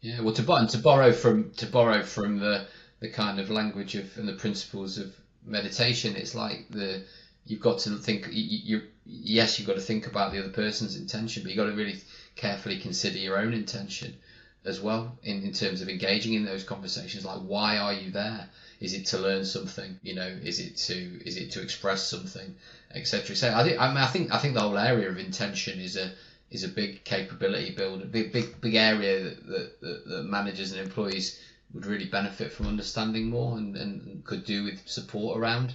Yeah, well, to borrow from the the kind of language of and the principles of meditation. It's like you've got to think. Yes, you've got to think about the other person's intention, but you've got to really carefully consider your own intention as well in terms of engaging in those conversations. Like, why are you there? Is it to learn something? Is it to express something, etc. So I think the whole area of intention is a big capability builder, big area that managers and employees would really benefit from understanding more and could do with support around.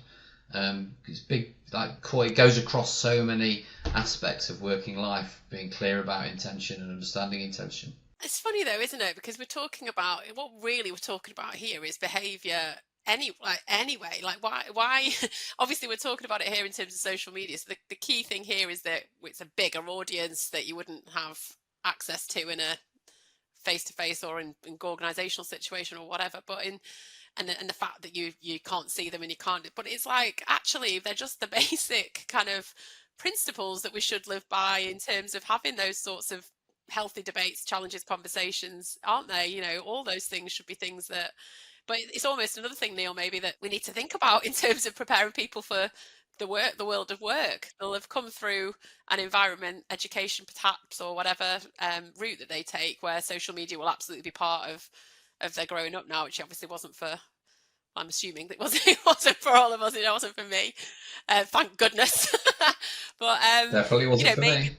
It's big, it goes across so many aspects of working life, being clear about intention and understanding intention. It's funny though, isn't it? Because we're talking about what really we're talking about here is behaviour. Anyway, like why? Obviously, we're talking about it here in terms of social media. So the key thing here is that it's a bigger audience that you wouldn't have access to in a face-to-face or in organisational situation or whatever. But and the fact that you can't see them and you can't. But it's like actually they're just the basic kind of principles that we should live by in terms of having those sorts of healthy debates, challenges, conversations, aren't they? All those things should be things that. But it's almost another thing, Neil, maybe that we need to think about in terms of preparing people for the world of work. They'll have come through an environment, education, perhaps, or whatever route that they take, where social media will absolutely be part of their growing up now, which obviously wasn't for. I'm assuming that it wasn't for all of us. It wasn't for me. Thank goodness. But definitely wasn't for me.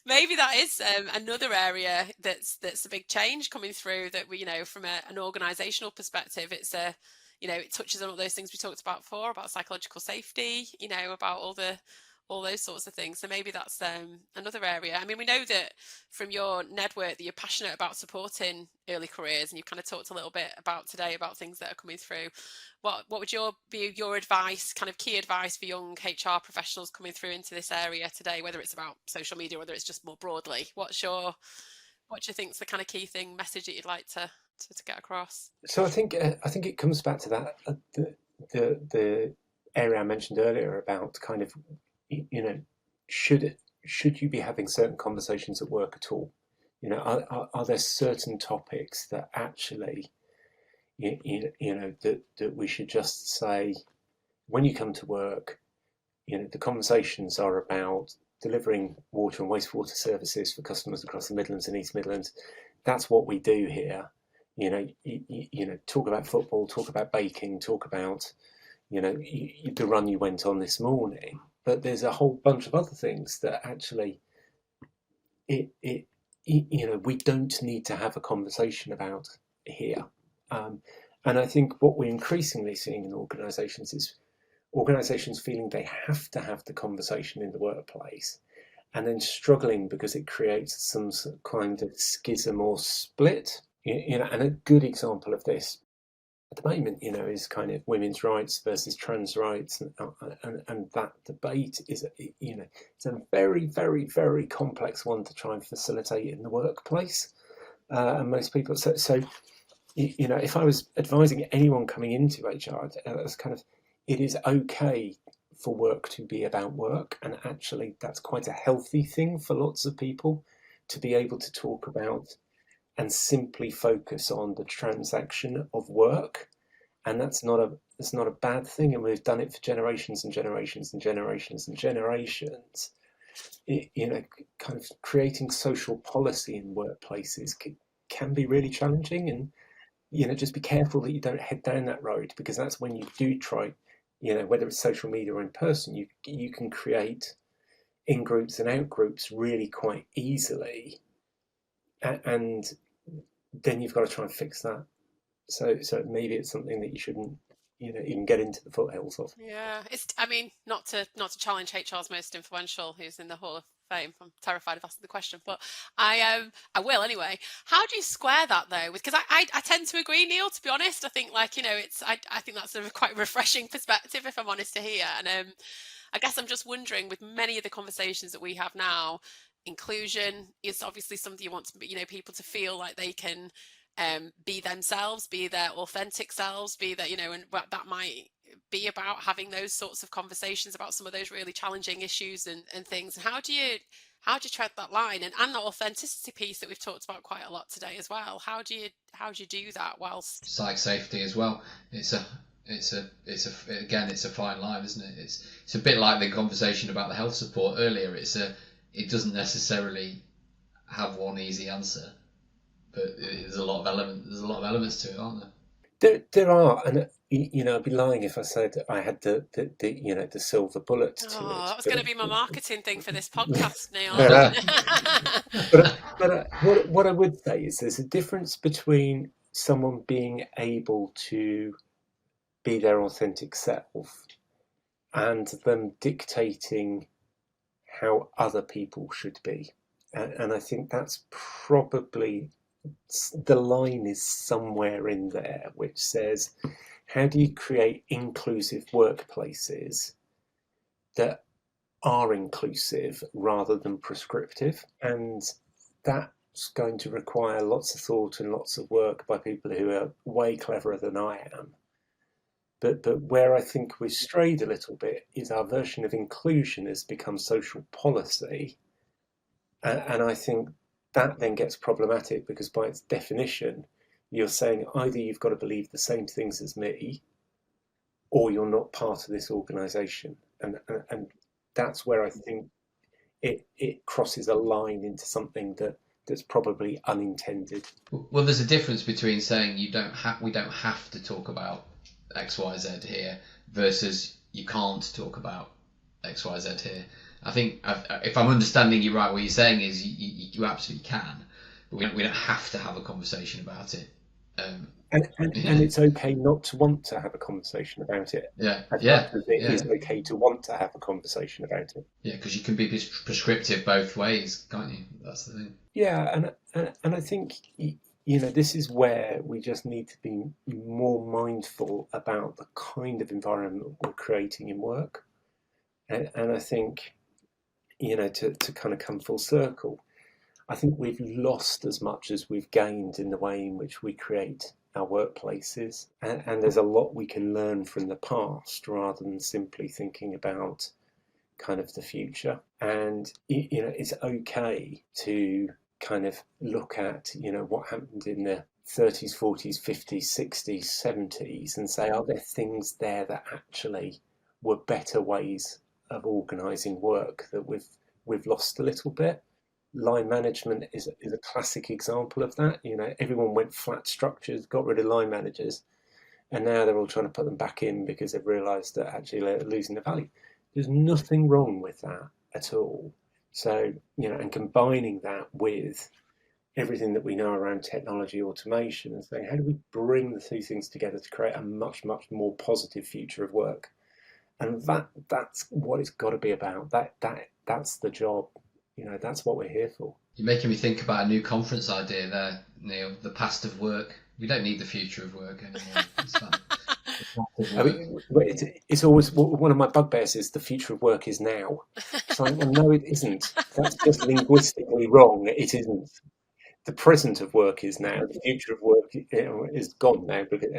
Maybe that is another area that's a big change coming through, that we, from an organisational perspective, it's it touches on all those things we talked about before, about psychological safety, about all those sorts of things. So maybe that's another area. I mean, we know that from your network that you're passionate about supporting early careers, and you've kind of talked a little bit about today about things that are coming through. What would be your advice, kind of key advice for young HR professionals coming through into this area today, whether it's about social media, whether it's just more broadly? What do you think is the kind of key message that you'd like to get across? So I think it comes back to that the area I mentioned earlier about kind of, should you be having certain conversations at work at all? Are there certain topics that actually that we should just say, when you come to work, the conversations are about delivering water and wastewater services for customers across the Midlands and East Midlands. That's what we do here. Talk about football, talk about baking, talk about the run you went on this morning. But there's a whole bunch of other things that actually we don't need to have a conversation about here. And I think what we're increasingly seeing in organisations is organisations feeling they have to have the conversation in the workplace, and then struggling because it creates some kind of schism or split. And a good example of this at the moment, is kind of women's rights versus trans rights, and that debate is, it's a very, very, very complex one to try and facilitate in the workplace. And most people, so if I was advising anyone coming into HR, it is okay for work to be about work, and actually that's quite a healthy thing for lots of people to be able to talk about and simply focus on the transaction of work. And it's not a bad thing, and we've done it for generations and generations and generations and generations. Kind of creating social policy in workplaces can be really challenging, and just be careful that you don't head down that road, because that's when you do try, whether it's social media or in person, you can create in groups and out groups really quite easily, and then you've got to try and fix that. So maybe it's something that you shouldn't, even get into the foothills of. Yeah, not to challenge HR's most influential, who's in the Hall of Fame. I'm terrified of asking the question, but I will anyway. How do you square that though? Because I tend to agree, Neil. To be honest, I think I think that's a quite refreshing perspective, if I'm honest, to hear. And I guess I'm just wondering, with many of the conversations that we have now, inclusion is obviously something you want to, people to feel like they can be themselves, be their authentic selves, be that, and that might be about having those sorts of conversations about some of those really challenging issues and things. How do how do you tread that line, and the authenticity piece that we've talked about quite a lot today as well? How do you do that whilst psych safety as well? It's a fine line, isn't it? It's a bit like the conversation about the health support earlier. It doesn't necessarily have one easy answer, but there's a lot of elements to it, aren't there? There are, and I'd be lying if I said I had the silver bullet to it. That was going to be my marketing thing for this podcast, Neil. But what I would say is there's a difference between someone being able to be their authentic self and them dictating how other people should be. And I think that's probably, the line is somewhere in there, which says, how do you create inclusive workplaces that are inclusive rather than prescriptive? And that's going to require lots of thought and lots of work by people who are way cleverer than I am. But where I think we've strayed a little bit is our version of inclusion has become social policy. And I think that then gets problematic, because by its definition, you're saying either you've got to believe the same things as me, or you're not part of this organisation. And that's where I think it crosses a line into something that's probably unintended. Well, there's a difference between saying we don't have to talk about X, Y, Z here versus you can't talk about X, Y, Z here. I think if I'm understanding you right, what you're saying is you absolutely can, but we don't have to have a conversation about it. And it's okay not to want to have a conversation about it. It is okay to want to have a conversation about it. Yeah, because you can be prescriptive both ways, can't you? That's the thing. Yeah, and I think this is where we just need to be more mindful about the kind of environment we're creating in work. And I think, to kind of come full circle, I think we've lost as much as we've gained in the way in which we create our workplaces. And there's a lot we can learn from the past rather than simply thinking about kind of the future. And, it's okay to kind of look at, what happened in the 30s, 40s, 50s, 60s, 70s and say, are there things there that actually were better ways of organising work that we've lost a little bit? Line management is a classic example of that. Everyone went flat structures, got rid of line managers, and now they're all trying to put them back in because they've realised that actually they're losing the value. There's nothing wrong with that at all. So, and combining that with everything that we know around technology, automation, and saying, how do we bring the two things together to create a much, much more positive future of work? And that's what it's got to be about. That's the job. That's what we're here for. You're making me think about a new conference idea there, Neil. The past of work. We don't need the future of work anymore. It's fine. It's always one of my bugbears is the future of work is now. It's like, well, no, it isn't. That's just linguistically wrong. It isn't. The present of work is now. The future of work is gone now. Because,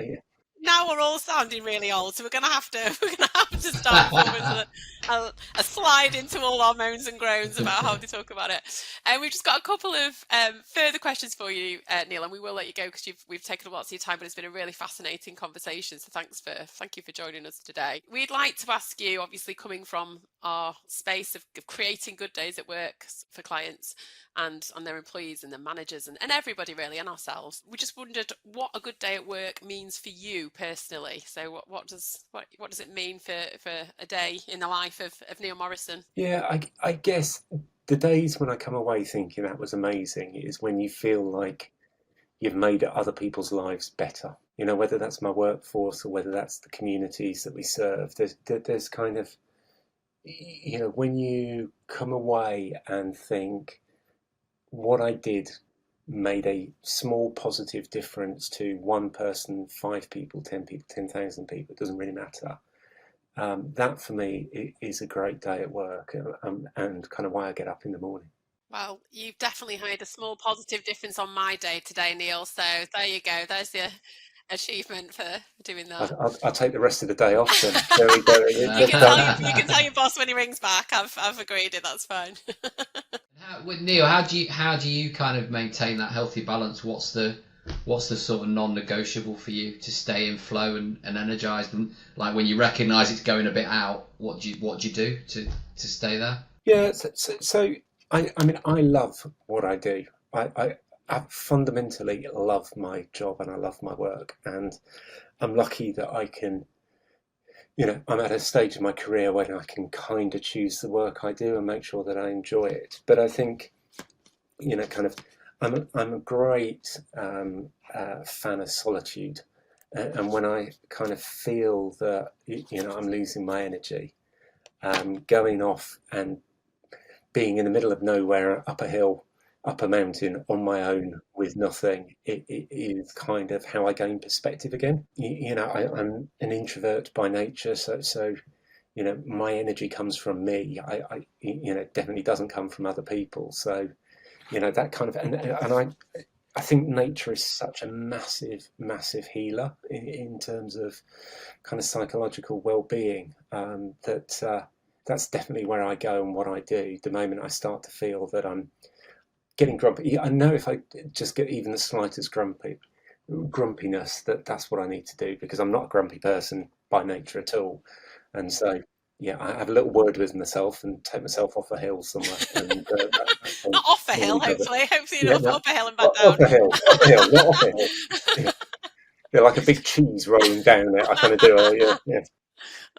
Now we're all sounding really old, so we're going to have to start with a slide into all our moans and groans about how to talk about it. And we've just got a couple of further questions for you, Neil, and we will let you go because we've taken a lot of your time, but it's been a really fascinating conversation. So thank you for joining us today. We'd like to ask you, obviously coming from our space of creating good days at work for clients and their employees and their managers and everybody really, and ourselves, we just wondered what a good day at work means for you personally. So what does it mean for a day in the life of Neil Morrison? Yeah, I guess the days when I come away thinking that was amazing is when you feel like you've made other people's lives better. Whether that's my workforce or whether that's the communities that we serve. There's kind of, when you come away and think, what I did made a small positive difference to one person, 5 people, 10 people, 10,000 people, it doesn't really matter. That for me is a great day at work and kind of why I get up in the morning. Well, you've definitely made a small positive difference on my day today, Neil. So there you go. There's the achievement for doing that. I'll take the rest of the day off then. There we go. You can tell your boss when he rings back. I've agreed it. That's fine. With Neil, how do you kind of maintain that healthy balance? What's the sort of non-negotiable for you to stay in flow and energized? And like when you recognise it's going a bit out, what do you do to stay there? Yeah, so I mean, I love what I do. I fundamentally love my job and I love my work, and I'm lucky that I can, I'm at a stage in my career when I can kind of choose the work I do and make sure that I enjoy it. But I think, I'm a great fan of solitude, and when I kind of feel that I'm losing my energy, going off and being in the middle of nowhere, up a hill, up a mountain on my own with nothing, it is kind of how I gain perspective again. I'm an introvert by nature, so my energy comes from me. I definitely doesn't come from other people. So that kind of, and I think nature is such a massive healer in terms of kind of psychological well-being, that's definitely where I go and what I do. The moment I start to feel that I'm getting grumpy, I know if I just get even the slightest grumpiness, that's what I need to do, because I'm not a grumpy person by nature at all. And so, yeah, I have a little word with myself and take myself off a hill somewhere. And, not off a hill, hopefully. Hopefully yeah, not up a hill and back down. Up a hill, not off a hill. Yeah, like a big cheese rolling down it. I kind of do. Yeah.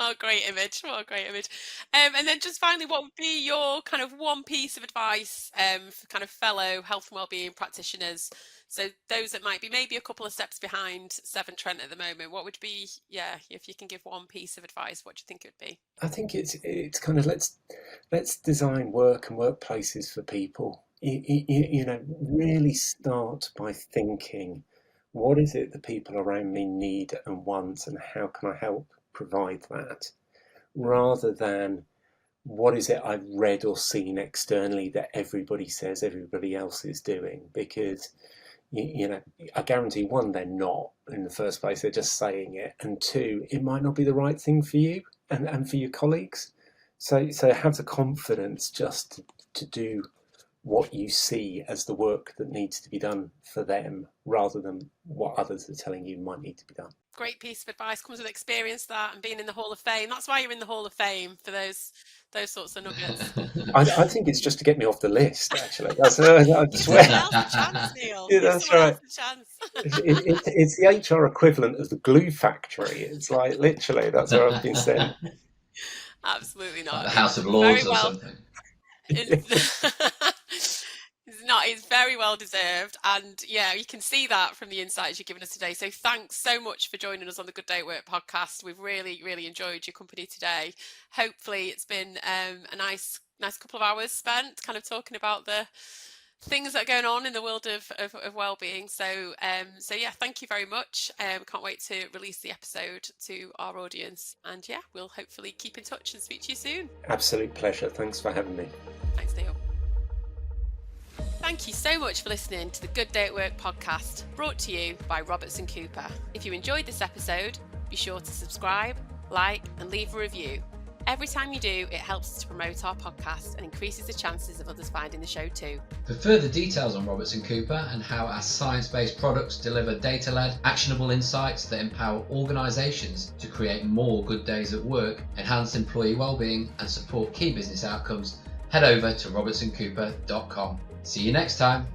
Oh, great image. What a great image. And then just finally, what would be your kind of one piece of advice for kind of fellow health and wellbeing practitioners? So those that might be maybe a couple of steps behind Seven Trent at the moment, what would be, if you can give one piece of advice, what do you think it would be? I think it's kind of let's design work and workplaces for people. Really start by thinking, what is it that people around me need and want, and how can I help provide that, rather than what is it I've read or seen externally that everybody says everybody else is doing. Because I guarantee, one, they're not in the first place, they're just saying it, and two, it might not be the right thing for you and for your colleagues. So have the confidence just to do what you see as the work that needs to be done for them, rather than what others are telling you might need to be done. Great piece of advice. Comes with experience, that, and being in the Hall of Fame. That's why you're in the Hall of Fame, for those sorts of nuggets. I think it's just to get me off the list, actually. That's I swear. Chance, Neil. Yeah, that's right. It's the HR equivalent of the glue factory. It's like, literally, that's where I've been sent. Absolutely not. Like the House of Lords or something. It's very well deserved, and you can see that from the insights you've given us today. So thanks so much for joining us on the Good Day at Work podcast. We've really enjoyed your company today. Hopefully it's been a nice couple of hours spent kind of talking about the things that are going on in the world of well-being. So thank you very much. Can't wait to release the episode to our audience, and we'll hopefully keep in touch and speak to you soon. Absolute pleasure. Thanks for having me. Thanks, Neil. Thank you so much for listening to the Good Day at Work podcast, brought to you by Robertson Cooper. If you enjoyed this episode, be sure to subscribe, like, and leave a review. Every time you do, it helps us to promote our podcast and increases the chances of others finding the show too. For further details on Robertson Cooper and how our science-based products deliver data-led, actionable insights that empower organisations to create more good days at work, enhance employee wellbeing, and support key business outcomes, head over to robertsoncooper.com. See you next time.